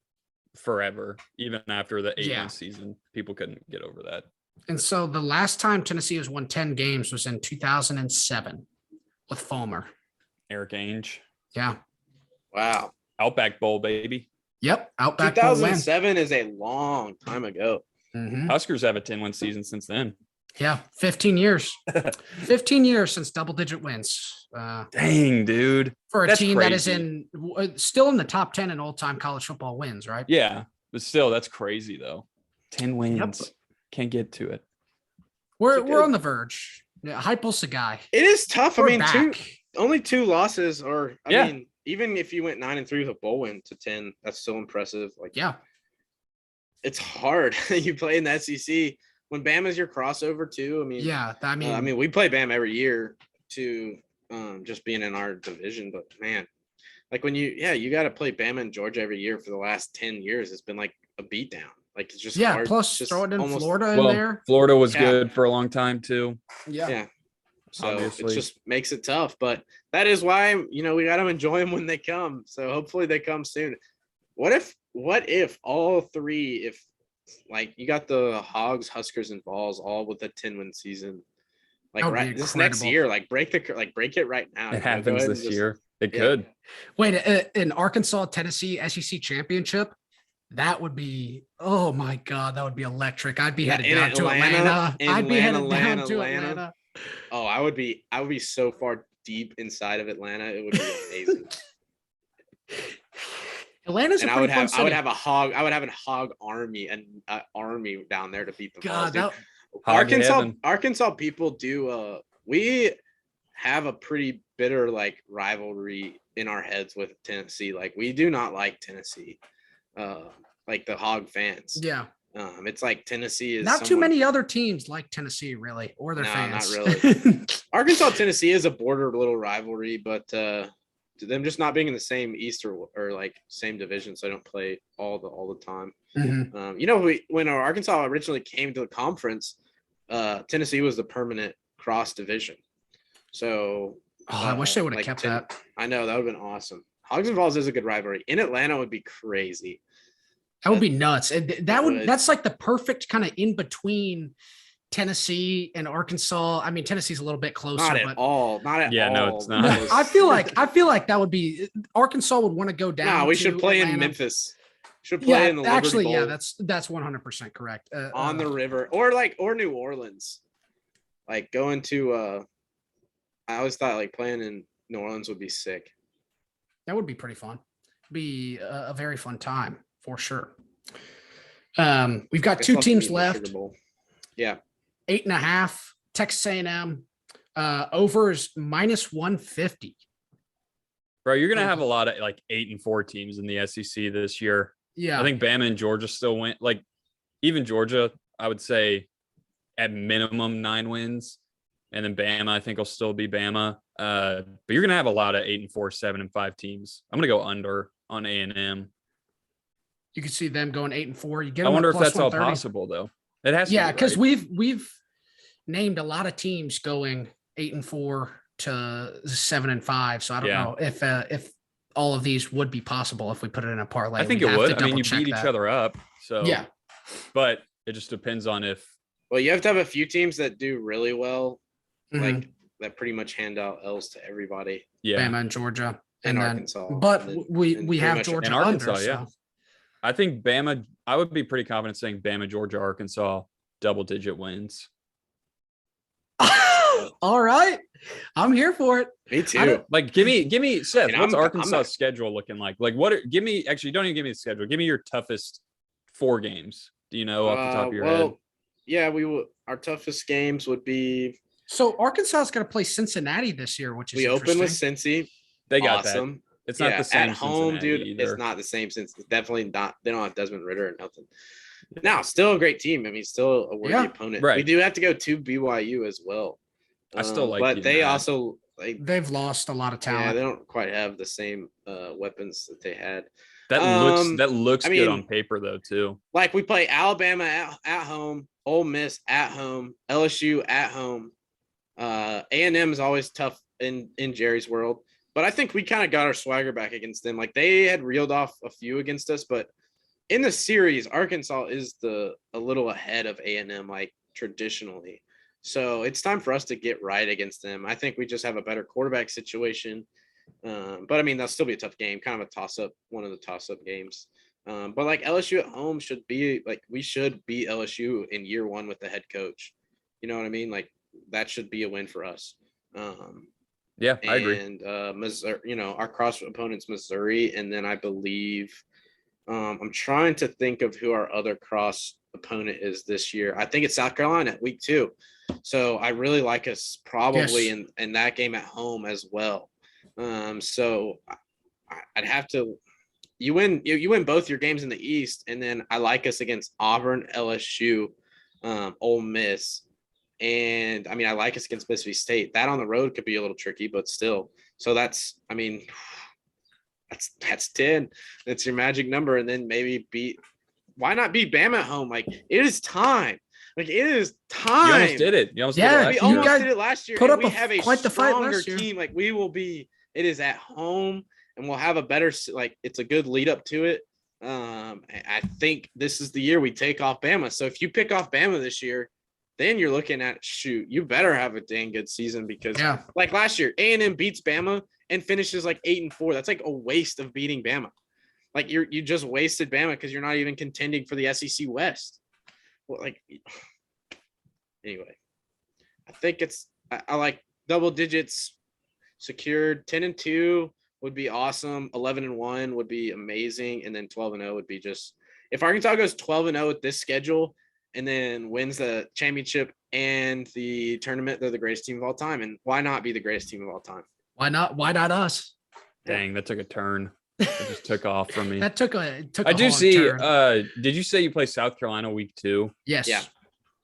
forever. Even after the 8-win season, people couldn't get over that. And so the last time Tennessee has won 10 games was in 2007 with Fulmer. Eric Ainge. Yeah. Wow. Outback Bowl, baby. Yep. Outback Bowl win. 2007 is a long time ago. Mm-hmm. Huskers have a 10-win season since then. Yeah, 15 years. 15 years since double-digit wins. Dang, dude. For a team that is still in the top 10 in all-time college football wins, right? Yeah, but still, that's crazy, though. 10 wins. Yep. Can't get to it. We're on the verge. Yeah, Heupel's the guy. It is tough. We're I mean, back. only 2 losses, or I mean, even if you went 9-3 with a bowl win to 10, that's so impressive. Like, yeah, it's hard. You play in the SEC when Bama's your crossover too. I mean, we play Bama every year to just being in our division, but man, like when you got to play Bama and Georgia every year for the last 10 years. It's been like a beatdown. Like, it's just hard. Plus just throw it in Florida in there. Florida was good for a long time too. Yeah. So obviously. it just makes it tough, but that is why, we got to enjoy them when they come. So hopefully they come soon. What if all 3, if like you got the Hogs, Huskers, and Vols all with a 10-win season, like right this next year, like break it right now. It happens this year. It could. Wait, an Arkansas Tennessee SEC championship. That would be, oh my God, that would be electric. I'd be headed down to Atlanta. I'd be headed down to Atlanta. Oh, I would be so far deep inside of Atlanta. It would be amazing. Atlanta's a pretty fun city. I would have a hog army and army down there to beat the Vols. Arkansas people do. We have a pretty bitter like rivalry in our heads with Tennessee. Like, we do not like Tennessee. Like the Hog fans. Yeah. It's like Tennessee is not too many other teams like Tennessee, really, or their fans. Not really. Arkansas, Tennessee is a border little rivalry, but them just not being in the same East or like same division, so I don't play all the time. Mm-hmm. When Arkansas originally came to the conference, Tennessee was the permanent cross division. So I wish they would have kept that. I know, that would have been awesome. Hogs and Vols is a good rivalry. In Atlanta would be crazy. That would be nuts. And that's like the perfect kind of in between Tennessee and Arkansas. I mean, Tennessee's a little bit closer. Not at all. Yeah, no, it's not. I feel like that would be Arkansas would want to go down. No, we should play in Memphis. Should play in the Liberty Bowl. Yeah, that's 100% correct. On the river or New Orleans. Like going to I always thought like playing in New Orleans would be sick. That would be pretty fun. Be a very fun time for sure. We've got 2 teams left. Yeah. 8.5. Texas A&M over is -150. Bro, you're gonna have a lot of like 8-4 teams in the SEC this year. Yeah, I think Bama and Georgia still win. Like, even Georgia, I would say at minimum 9 wins, and then Bama, I think will still be Bama. But you're gonna have a lot of 8-4, 7-5 teams. I'm gonna go under on A&M. You can see them going 8-4. You get. I wonder if that's all possible though. It has. Yeah, because right? we've named a lot of teams going 8-4 to 7-5. So I don't know if all of these would be possible if we put it in a parlay. I think it would. I mean, you beat each other up. So yeah, but it just depends on if. Well, you have to have a few teams that do really well, like that pretty much hand out L's to everybody. Yeah, Bama and Georgia and Arkansas. But we have Georgia and Arkansas, under. yeah. So. I think Bama. I would be pretty confident saying Bama, Georgia, Arkansas, double-digit wins. All right, I'm here for it. Me too. Like, give me, Seth. And What's I'm Arkansas' not- schedule looking like? Like, what? Give me. Actually, don't even give me the schedule. Give me your toughest 4 games. Do you know off the top of your head? Yeah, we will. Our toughest games would be. So Arkansas is going to play Cincinnati this year, which is We open with interesting. Cincy. They got Awesome. that. It's not the same at home, Cincinnati dude. either. It's not the same since it's definitely not. They don't have Desmond Ritter or nothing. Now, still a great team. I mean, still a worthy opponent. Right. We do have to go to BYU as well. I still like, but they that. also they've lost a lot of talent. Yeah, they don't quite have the same weapons that they had. That looks I good mean, on paper though too. Like we play Alabama at home, Ole Miss at home, LSU at home. A&M is always tough in Jerry's world, but I think we kind of got our swagger back against them. Like they had reeled off a few against us, but in the series, Arkansas is a little ahead of A&M, like traditionally. So it's time for us to get right against them. I think we just have a better quarterback situation. But I mean, that'll still be a tough game, kind of a toss-up, one of the toss-up games. But like LSU at home should be like, we should beat LSU in year 1 with the head coach. You know what I mean? Like that should be a win for us. Yeah, I agree. And Missouri, our cross opponent's Missouri. And then I believe I'm trying to think of who our other cross opponent is this year. I think it's South Carolina week 2. So I really like us probably in that game at home as well. So I'd have to, you win both your games in the East, and then I like us against Auburn, LSU, Ole Miss, and I mean I like us against Mississippi State. That on the road could be a little tricky, but still. So that's 10. That's your magic number, and then maybe why not beat Bama at home? Like it is time. Like it is time. You almost did it. We almost did it last year. Put up we have a quite the fight stronger last year. team. Like we will be. It is at home, and we'll have a better. Like it's a good lead up to it. I think this is the year we take off Bama. So if you pick off Bama this year, then you're looking at you better have a dang good season because like last year, A&M beats Bama and finishes like 8-4. That's like a waste of beating Bama. Like you just wasted Bama because you're not even contending for the SEC West. Well, like anyway, I think I like double digits secured. 10-2 would be awesome. 11-1 would be amazing, and then 12-0 would be just if Arkansas goes 12-0 with this schedule and then wins the championship and the tournament, they're the greatest team of all time. And why not be the greatest team of all time? Why not? Why not us? Dang, that took a turn. It just took off from me. That took a I do see. turn. Did you say you play South Carolina week 2? Yes. Yeah.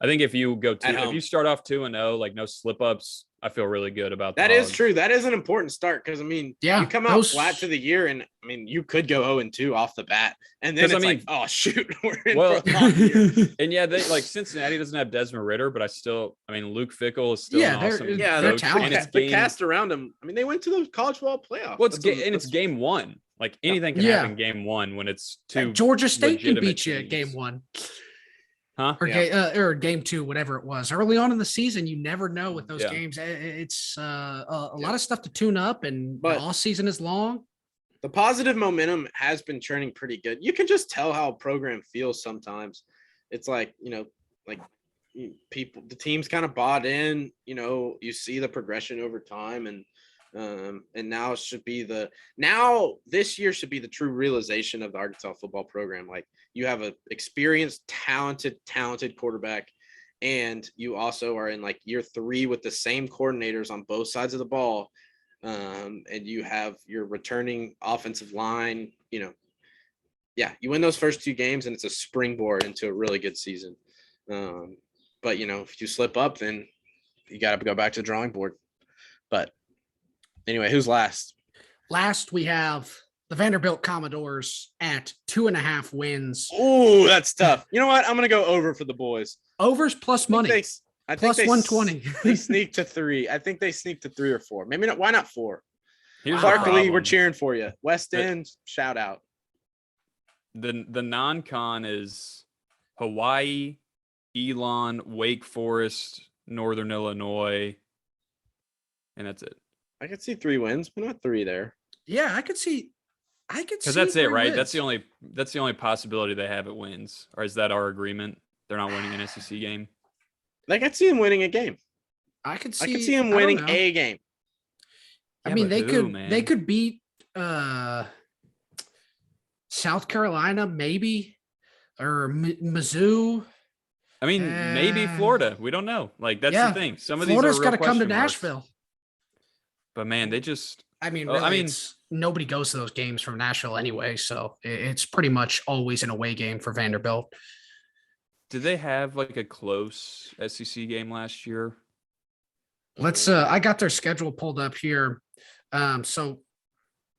I think if you if you start off 2-0, like no slip ups, I feel really good about that. That is true. That is an important start because I mean, you come out flat to the year, and I mean, you could go 0-2 off the bat, and then it's like, oh shoot, we're in for a long year. And yeah, they like Cincinnati doesn't have Desmond Ritter, but I mean, Luke Fickell is still an awesome. They're talented. The cast around them. I mean, they went to the college football playoff. Well, it's game 1. Like anything can happen game 1 when it's 2. Georgia State can beat you at game 1. Huh? Or game 2, whatever it was. Early on in the season, you never know with those games. It's a lot of stuff to tune up, and the off season is long. The positive momentum has been churning pretty good. You can just tell how a program feels sometimes. It's like, the team's kind of bought in, you see the progression over time, and now this year should be the true realization of the Arkansas football program. Like you have a experienced, talented quarterback, and you also are in like year 3 with the same coordinators on both sides of the ball. And you have your returning offensive line, you win those first 2 games and it's a springboard into a really good season. But if you slip up, then you got to go back to the drawing board. But anyway, who's last? Last, we have the Vanderbilt Commodores at 2.5 wins. Oh, that's tough. You know what? I'm going to go over for the boys. Overs plus money. I think plus 120. They sneak to 3. I think they sneak to 3 or 4. Maybe not. Why not 4? Clark Lee, we're cheering for you. West End, shout out. The non-con is Hawaii, Elon, Wake Forest, Northern Illinois, and that's it. I could see 3 wins, but not 3 there. Yeah, I could see. I could see Because that's it, 3 right? wins. That's the only possibility they have it wins. Or is that our agreement? They're not winning an SEC game. Like, I could see him winning a game. I could I see. could see him I don't winning know. a game. I Yeah, mean, but who, they man? could beat South Carolina, maybe, or Mizzou. I mean, maybe Florida. We don't know. Like, that's the thing. Some of Florida's these are got real to come to question marks. Nashville. But man, they just. I mean, Oh, really, I mean- it's, nobody goes to those games from Nashville anyway, so it's pretty much always an away game for Vanderbilt. Did they have like a close SEC game last year? Let's. I got their schedule pulled up here. So,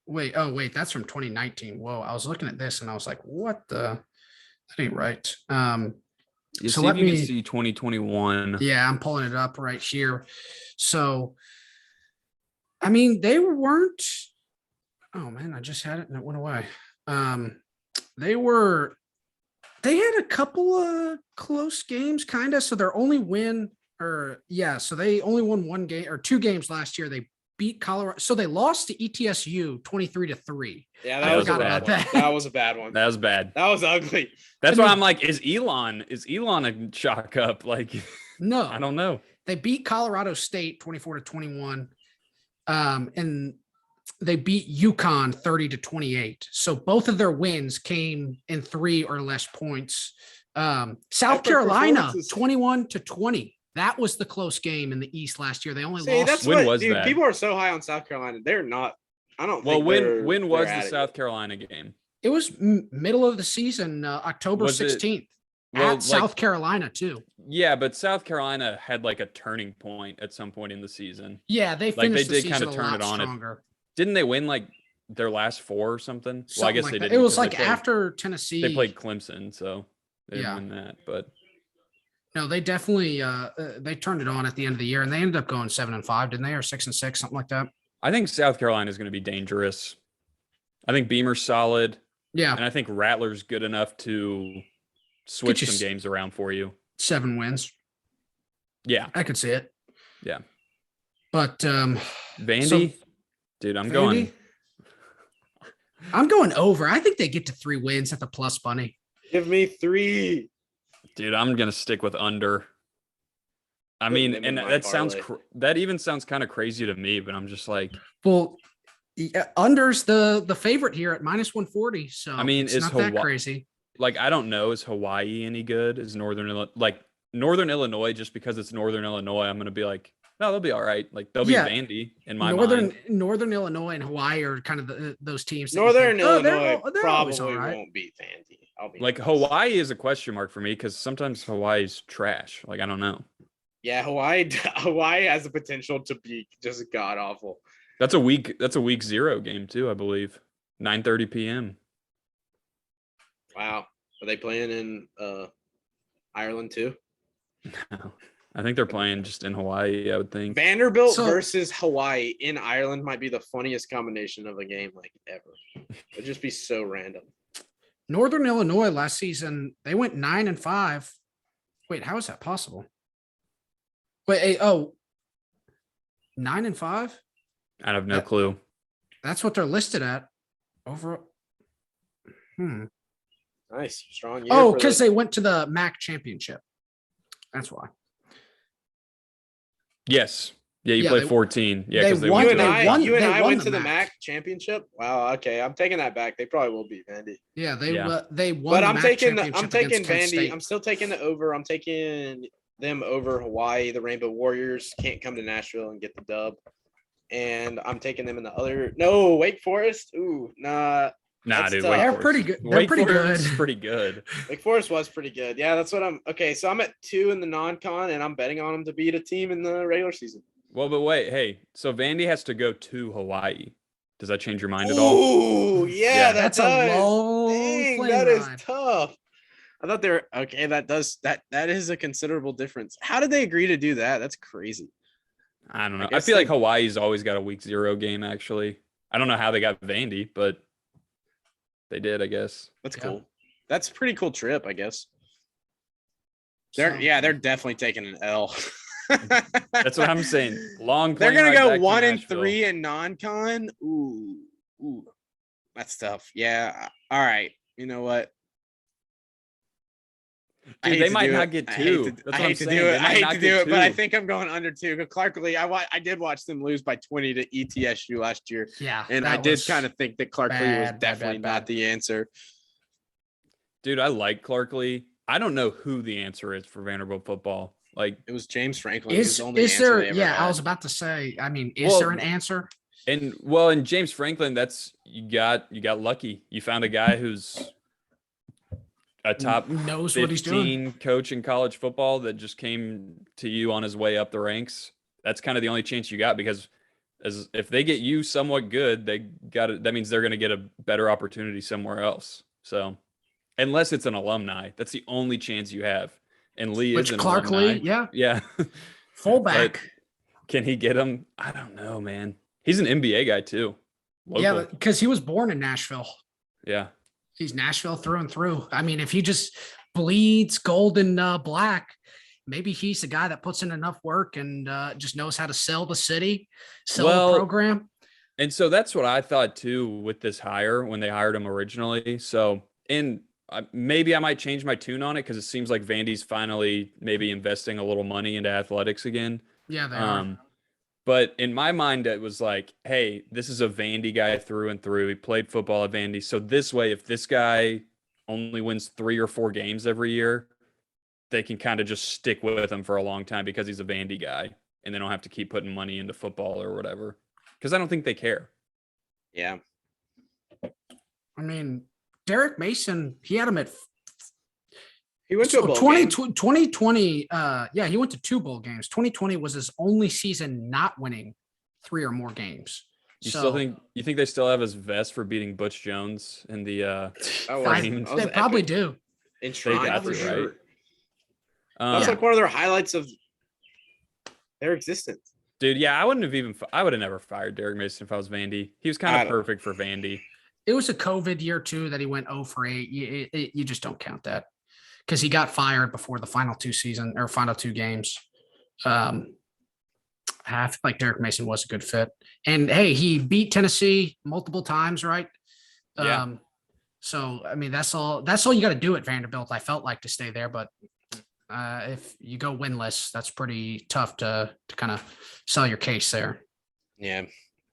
wait. Oh, wait. That's from 2019. Whoa, I was looking at this and I was like, "What the? That ain't right." You So see let if you me- can see 2021. Yeah, I'm pulling it up right here. So, I mean, they weren't. Oh man, I just had it and it went away. They were. They had a couple of close games, kind of. So their only win, so they only won 1 game or 2 games last year. They beat Colorado, so they lost to ETSU 23-3. Yeah, I that was a forgot bad about one. that. That was a bad one. That was bad. That was ugly. That's I why mean- I'm like, is Elon a chalk up? Like, No, I don't know. they beat Colorado State 24-21. And they beat UConn 30-28. So both of their wins came in 3 or less points. South Epic Carolina performances. 21-20. That was the close game in the East last year. They only See, lost. that's When what, was dude. that? People are so high on South Carolina. They're not. I don't. Well, think when was they're the at it South yet. Carolina game? It was middle of the season, October Was it- 16th Well, at like, South Carolina too. yeah, but South Carolina had like a turning point at some point in the season. Yeah, they Like, finished they the did kinda season a turn lot it on it. stronger. Didn't they win like their last 4 or something? Well, I Something guess like they that. didn't. It was 'cause they like played- after Tennessee. they played Clemson, so they didn't Yeah. win that. But No, they definitely they turned it on at the end of the year, and they ended up going 7-5, didn't they, or 6-6, something like that? I think South Carolina is going to be dangerous. I think Beamer's solid, Yeah, and I think Rattler's good enough to switch you some s- games around for you. 7 wins. Yeah, I could see it. Yeah. But Vandy, dude, I'm Vandy? going over. I think they get to 3 wins at the plus bunny. Give me 3. Dude, I'm gonna stick with under. I Putting mean, them and in my that sounds parlay. that even sounds kind of crazy to me, but I'm just like, Well, under's the favorite here at -140. So I mean, it's is not that Hawaii- crazy. like I don't know, is Hawaii any good? Is Northern Illinois, just because it's Northern Illinois, I'm gonna be like, no, they'll be all right. Like they'll Yeah. be Vandy in my mind. Northern Illinois and Hawaii are kind of those teams. that you Northern think, "Oh, Illinois they're always probably all right." won't beat Vandy. I'll be Like honest. Hawaii is a question mark for me because sometimes Hawaii's trash. Like I don't know. Yeah, Hawaii. Hawaii has the potential to be just god awful. That's a week 0 game too, I believe. 9:30 p.m. Wow. Are they playing in Ireland too? I think they're playing just in Hawaii, I would think. Vanderbilt So- versus Hawaii in Ireland might be the funniest combination of a game like ever. It'd just be so random. Northern Illinois last season, they went 9-5. Wait, how is that possible? Wait, 9-5? I have no clue. That's what they're listed at. Over. Nice, strong year. Oh, for because the- they went to the MAC championship. That's why. Yes. Yeah, you Yeah, play they- 14. Yeah, they because they won- you went and to they the- I, won- you and they I won went the to the MAC. MAC championship. Wow. Okay, I'm taking that back. They probably will beat Vandy. Yeah, Yeah. they won. But the I'm MAC taking championship against Kent Vandy. State. I'm still taking the over. I'm taking them over Hawaii. The Rainbow Warriors can't come to Nashville and get the dub. And I'm taking them in the other. No, Wake Forest. Ooh, nah. Nah, That's dude. tough. Wake They're Forest- pretty good. They're Wake pretty Forest is good. pretty good. Wake Forest was pretty good. Yeah, that's what I'm. Okay, so I'm at 2 in the non-con, and I'm betting on them to beat a team in the regular season. Well, but wait, hey, so Vandy has to go to Hawaii. Does that change your mind at all? Ooh, yeah, Yeah. that That's does. a long Dang, plane that is ride. tough. I thought they were okay. That is a considerable difference. How did they agree to do that? That's crazy. I don't know. I guess feel like they- Hawaii's always got a week 0 game, actually. I don't know how they got Vandy, but they did, I guess. That's Yeah. cool. That's a pretty cool trip, I guess. So- They're definitely taking an L. That's what I'm saying. Long They're plane gonna ride go back to 1 and Nashville. 3 in non-con. Ooh. That's tough. Yeah. All right. You know what? Dude, they might not get two. That's what I'm saying. I hate to do it, but I think I'm going under 2. Because Clark Lee, I did watch them lose by 20 to ETSU last year. Yeah. And I did kind of think that Clark Lee was definitely not the answer. Dude, I like Clark Lee. I don't know who the answer is for Vanderbilt football. Like, it was James Franklin. Is there? Yeah, I was about to say. I mean, is there an answer? And James Franklin, that's you got lucky. You found a guy who's a top knows what he's doing coach in college football that just came to you on his way up the ranks. That's kind of the only chance you got, because if they get you somewhat good, that means they're going to get a better opportunity somewhere else. So unless it's an alumni, that's the only chance you have. And Lee is an Clark alumni. Lee, yeah. Fullback. Can he get him? I don't know, man. He's an NBA guy too. Local. Yeah, because he was born in Nashville. Yeah. He's Nashville through and through. I mean, if he just bleeds gold and black, maybe he's the guy that puts in enough work and just knows how to sell the city, sell the program. And so that's what I thought too with this hire when they hired him originally. So, maybe I might change my tune on it because it seems like Vandy's finally maybe investing a little money into athletics again. Yeah, they are. But in my mind, it was like, hey, this is a Vandy guy through and through. He played football at Vandy. So this way, if this guy only wins 3 or 4 games every year, they can kind of just stick with him for a long time because he's a Vandy guy and they don't have to keep putting money into football or whatever. Because I don't think they care. Yeah. I mean, Derek Mason, he had him at he went to a bowl game. 2020, yeah, he went to 2 bowl games. 2020 was his only season not winning 3 or more games. You think they still have his vest for beating Butch Jones in the they probably do. Enshrined for sure. Right? That's like one of their highlights of their existence. Dude, yeah, I would have never fired Derek Mason if I was Vandy. He was kind of perfect for Vandy. It was a COVID year too that he went 0 for 8. You just don't count that because he got fired before the final 2 games. I feel like Derek Mason was a good fit, and hey, he beat Tennessee multiple times, right? Yeah. So I mean, that's all you got to do at Vanderbilt. I felt like to stay there, but if you go winless, that's pretty tough to kind of sell your case there. Yeah,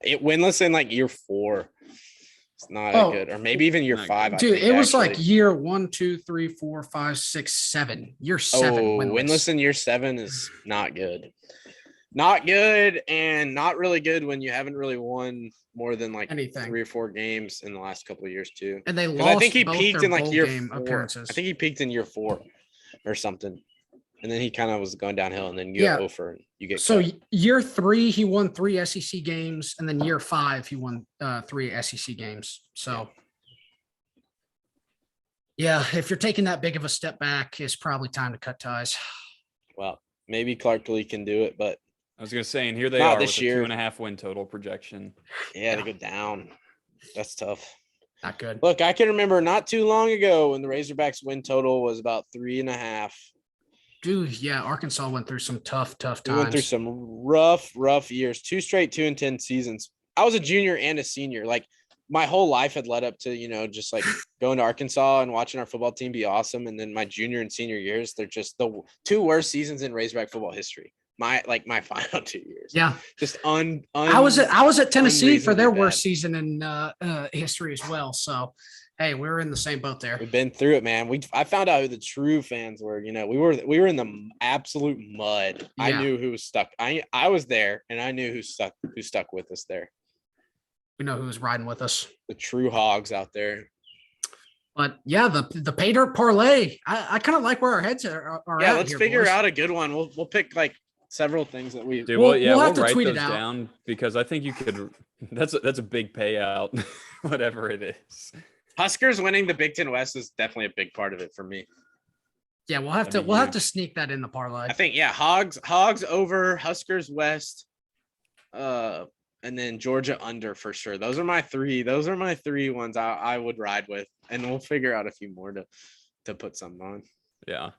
winless in like year 4. It's not good, or maybe even year 5. Dude, it was like year 1, 2, 3, 4, 5, 6, 7. Year 7 winless in year 7 is not good. Not good, and not really good when you haven't really won more than like anything. 3 or 4 games in the last couple of years too. And they lost. I think he peaked in like year 4. Appearances. I think he peaked in year 4 or something. And then he kind of was going downhill, and then you go over and you get so cut. Year 3 he won 3 SEC games, and then year 5 he won 3 SEC games. So yeah, if you're taking that big of a step back, it's probably time to cut ties. Well, maybe Clark Lee can do it, but I was gonna say, and here they are this with year. a 2.5 win total projection. Yeah, to go down. That's tough. Not good. Look, I can remember not too long ago when the Razorbacks win total was about 3.5. Dude, yeah, Arkansas went through some tough times. We went through some rough years. 2 straight 2-10 seasons. I was a junior and a senior. Like my whole life had led up to, just like going to Arkansas and watching our football team be awesome. And then my junior and senior years, they're just the 2 worst seasons in Razorback football history. My final 2 years. Yeah. Just I was at Tennessee for their worst season in history as well. So hey, we were in the same boat there. We've been through it, man. I found out who the true fans were. We were in the absolute mud. Yeah. I knew who was stuck. I was there, and I knew who stuck with us there. We know who was riding with us. The true hogs out there. But yeah, the pay dirt parlay. I kind of like where our heads are yeah, at let's here, figure boys. out a good one. We'll pick like several things that we. Dude, we'll have to write tweet those it out down because I think you could. That's a big payout, whatever it is. Huskers winning the Big Ten West is definitely a big part of it for me. Yeah, we'll have to sneak that in the parlay. I think Hogs over, Huskers West, and then Georgia under for sure. Those are my 3. Those are my 3 ones I would ride with, and we'll figure out a few more to put something on. Yeah.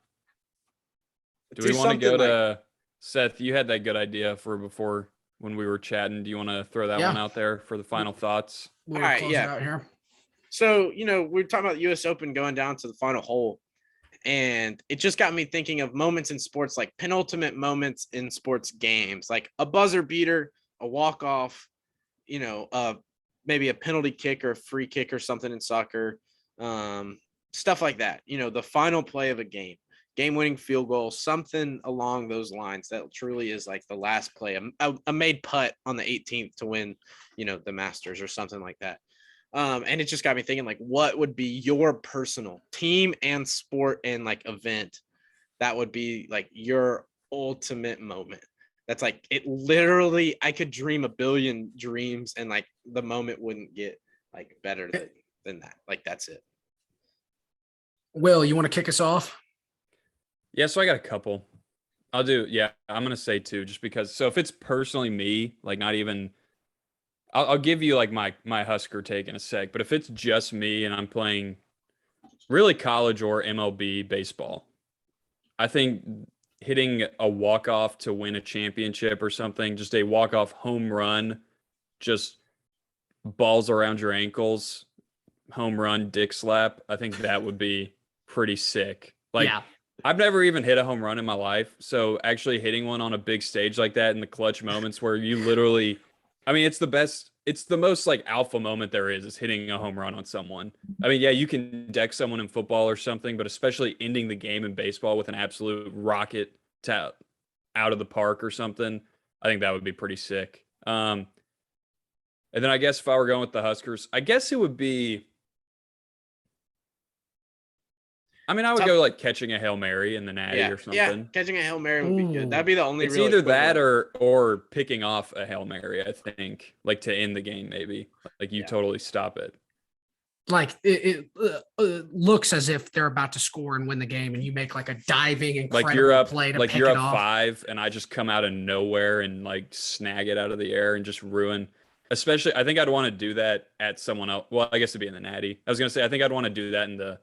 Do we want to go to Seth? You had that good idea for before when we were chatting. Do you want to throw that one out there for the final thoughts? All right, yeah. Out here. So, we're talking about the US Open going down to the final hole. And it just got me thinking of moments in sports, like penultimate moments in sports games, like a buzzer beater, a walk-off, maybe a penalty kick or a free kick or something in soccer, stuff like that. The final play of a game-winning field goal, something along those lines that truly is like the last play, a made putt on the 18th to win, the Masters or something like that. And it just got me thinking, like, what would be your personal team and sport and like event that would be like your ultimate moment? That's like, it literally, I could dream a billion dreams and like the moment wouldn't get like better than that. Like, that's it. Will, you want to kick us off? Yeah, so I got a couple. I'm going to say two, just because. So if it's personally me, like not even, I'll give you like my Husker take in a sec, but if it's just me and I'm playing really college or MLB baseball, I think hitting a walk-off to win a championship or something, just a walk-off home run, just balls around your ankles, home run, dick slap, I think that would be pretty sick. Like, yeah. I've never even hit a home run in my life, so actually hitting one on a big stage like that in the clutch moments where you literally, I mean, it's the best, it's the most like alpha moment there is hitting a home run on someone. I mean, yeah, you can deck someone in football or something, but especially ending the game in baseball with an absolute rocket out of the park or something, I think that would be pretty sick. And then I guess if I were going with the Huskers, I guess it would be, I mean, I would go like catching a Hail Mary in the Natty or something. Yeah, catching a Hail Mary would be good. That'd be the only It's real either that or picking off a Hail Mary, I think, like to end the game maybe. Like you totally stop it. Like it looks as if they're about to score and win the game, and you make like a diving incredible play to pick it off. Like you're up 5 and I just come out of nowhere and like snag it out of the air and just ruin. Especially, I think I'd want to do that at someone else. Well, I guess it'd be in the Natty. I was going to say, I think I'd want to do that in the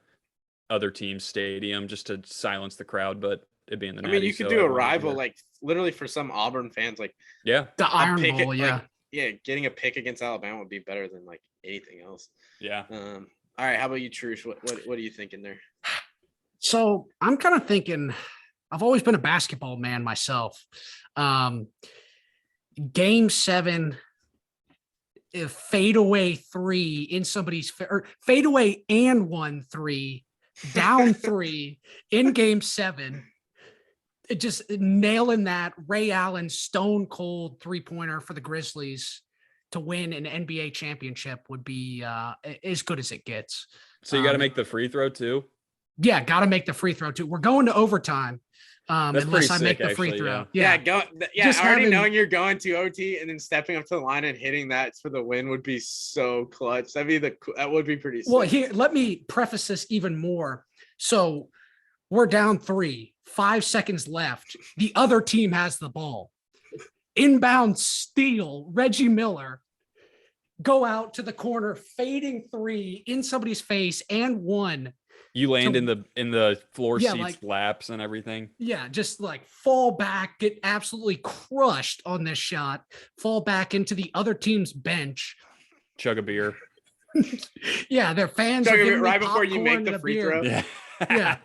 other team's stadium just to silence the crowd, but it'd be in the Natty. I mean, you could do a rival, like literally for some Auburn fans, like the Iron Bowl, getting a pick against Alabama would be better than like anything else. Yeah. All right, how about you, Trush? What are you thinking there? So I'm kind of thinking, I've always been a basketball man myself. Game 7, fadeaway 3 in somebody's or fadeaway and 1-3. Down 3 in game 7, just nailing that Ray Allen stone cold 3-pointer for the Grizzlies to win an NBA championship would be as good as it gets. So you got to make the free throw too? Yeah, got to make the free throw too. We're going to overtime. Unless I make the free throw. Knowing you're going to OT and then stepping up to the line and hitting that for the win would be so clutch. That would be pretty sick. Well, here, let me preface this even more. So we're down 3, 5 seconds left. The other team has the ball. Inbound steal, Reggie Miller, go out to the corner, fading 3 in somebody's face and 1. You land in the floor seats laps and everything. Yeah, just like fall back, get absolutely crushed on this shot, fall back into the other team's bench. Chug a beer. Yeah, their fans Chug are a giving beer right before you make the free throw. Yeah. Yeah.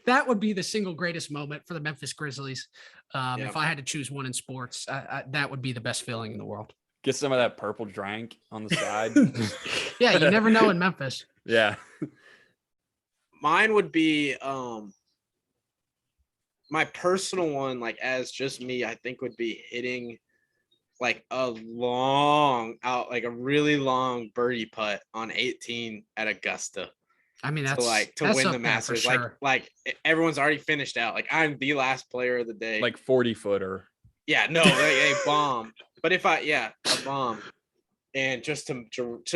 That would be the single greatest moment for the Memphis Grizzlies. If I had to choose one in sports, that would be the best feeling in the world. Get some of that purple drink on the side. Yeah, you never know in Memphis. Yeah. Mine would be my personal one, like as just me, I think would be hitting like a really long birdie putt on 18 at Augusta. I mean, that's to win the Masters. Sure. Like everyone's already finished out. Like I'm the last player of the day. Like 40-footer. Yeah, no, like a bomb. But a bomb, and just to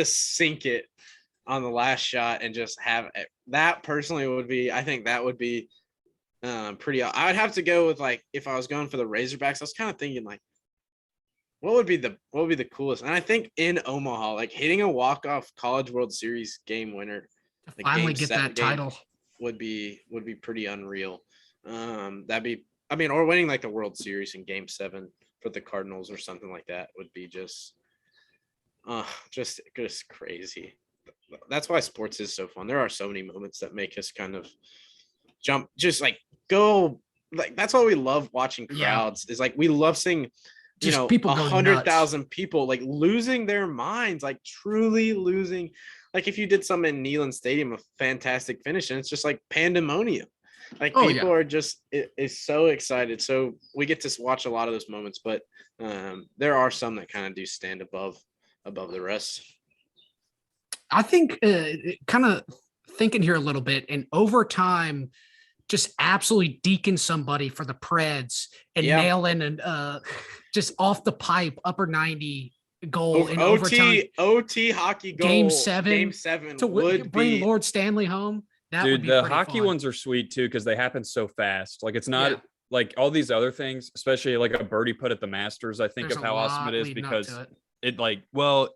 sink it on the last shot and just have it. That personally would be, I think that would be pretty. I would have to go with like, if I was going for the Razorbacks, I was kind of thinking like, what would be the coolest? And I think in Omaha, like hitting a walk-off College World Series game winner, like finally get that title, would be pretty unreal. That'd be, I mean, or winning like the World Series in Game 7 for the Cardinals or something like that would be just crazy. that's why sports is so fun. There are so many moments that make us kind of jump, just like go. Like that's why we love watching crowds. Is like we love seeing, Just people go 100,000 people like losing their minds, like truly losing. Like if you did something in Neyland Stadium, a fantastic finish, and it's just like pandemonium. Like people are just is so excited. So we get to watch a lot of those moments, but there are some that kind of do stand above the rest. I think kind of thinking here a little bit, in overtime, just absolutely deacon somebody for the Preds and nail in and just off the pipe upper 90 goal in overtime. OT hockey goal. Game seven to would bring Lord Stanley home. That dude, would be the pretty hockey fun. ones are sweet too because they happen so fast. Like it's not like all these other things, especially like a birdie putt at the Masters. I think There's of how awesome it is because it like, well,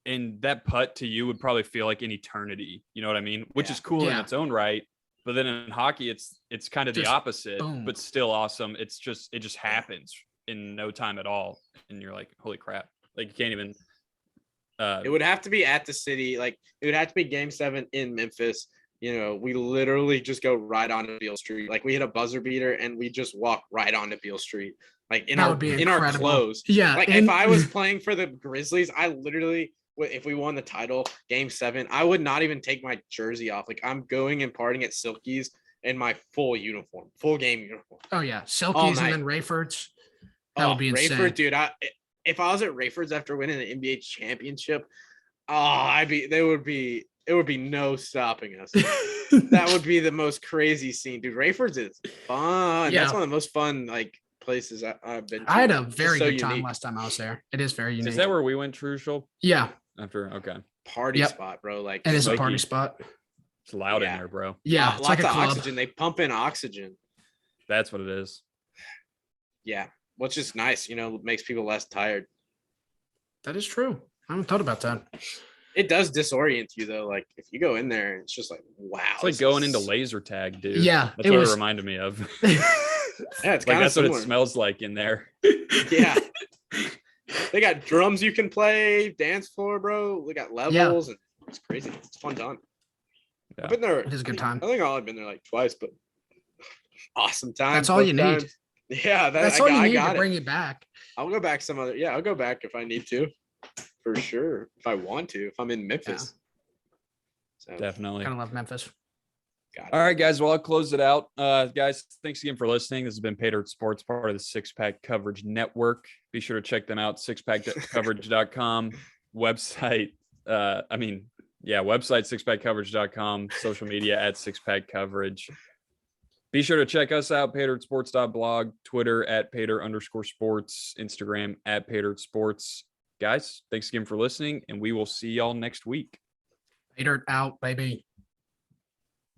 and that putt to you would probably feel like an eternity. You know what I mean? Which is cool in its own right. But then in hockey, it's kind of just the opposite, but still awesome. It just happens in no time at all, and you're like, holy crap! Like you can't even. It would have to be at the city. Like it would have to be Game 7 in Memphis. You know, we literally just go right onto Beale Street. Like we hit a buzzer beater and we just walk right onto Beale Street. Like in our clothes. Yeah. Like if I was playing for the Grizzlies, I literally, if we won the title, Game 7, I would not even take my jersey off. Like I'm going and partying at Silkies in my full uniform, full game uniform. Oh yeah, Silkies and then Rayford's. That would be insane. Rayford, dude. If I was at Rayford's after winning the NBA championship, it would be no stopping us. That would be the most crazy scene, dude. Rayford's is fun. Yeah. That's one of the most fun like places I've been to. I had a very good time last time I was there. It is very unique. Is that where we went, Trucial? Yeah. Party spot, bro. Like it is a party spot. It's loud in there, bro. Yeah, it's lots like of oxygen. They pump in oxygen. That's what it is. Yeah, which is nice. You know, makes people less tired. That is true. I haven't thought about that. It does disorient you though. Like if you go in there, it's just like wow. It's like going into laser tag, dude. Yeah, that's what it reminded me of. Yeah, it's like that's similar. what it smells like in there. Yeah. They got drums you can play, dance floor, bro. We got levels, and it's crazy. It's fun time. Yeah. I've been there. It is a good time. I think I've only been there like twice, but awesome time. That's all you need. Yeah, that's all you need to bring it back. I'll go back some other. Yeah, I'll go back if I need to, for sure. If I want to, if I'm in Memphis. So, definitely. Kind of love Memphis. All right, guys. Well, I'll close it out. Guys, thanks again for listening. This has been Pay Dirt Sports, part of the Six Pack Coverage Network. Be sure to check them out, sixpackcoverage.com, website. Website, sixpackcoverage.com, social media at sixpackcoverage. Be sure to check us out, paydirtsports.blog, Twitter at paydirt_sports, Instagram at paydirtsports. Guys, thanks again for listening, and we will see y'all next week. Pay Dirt out, baby.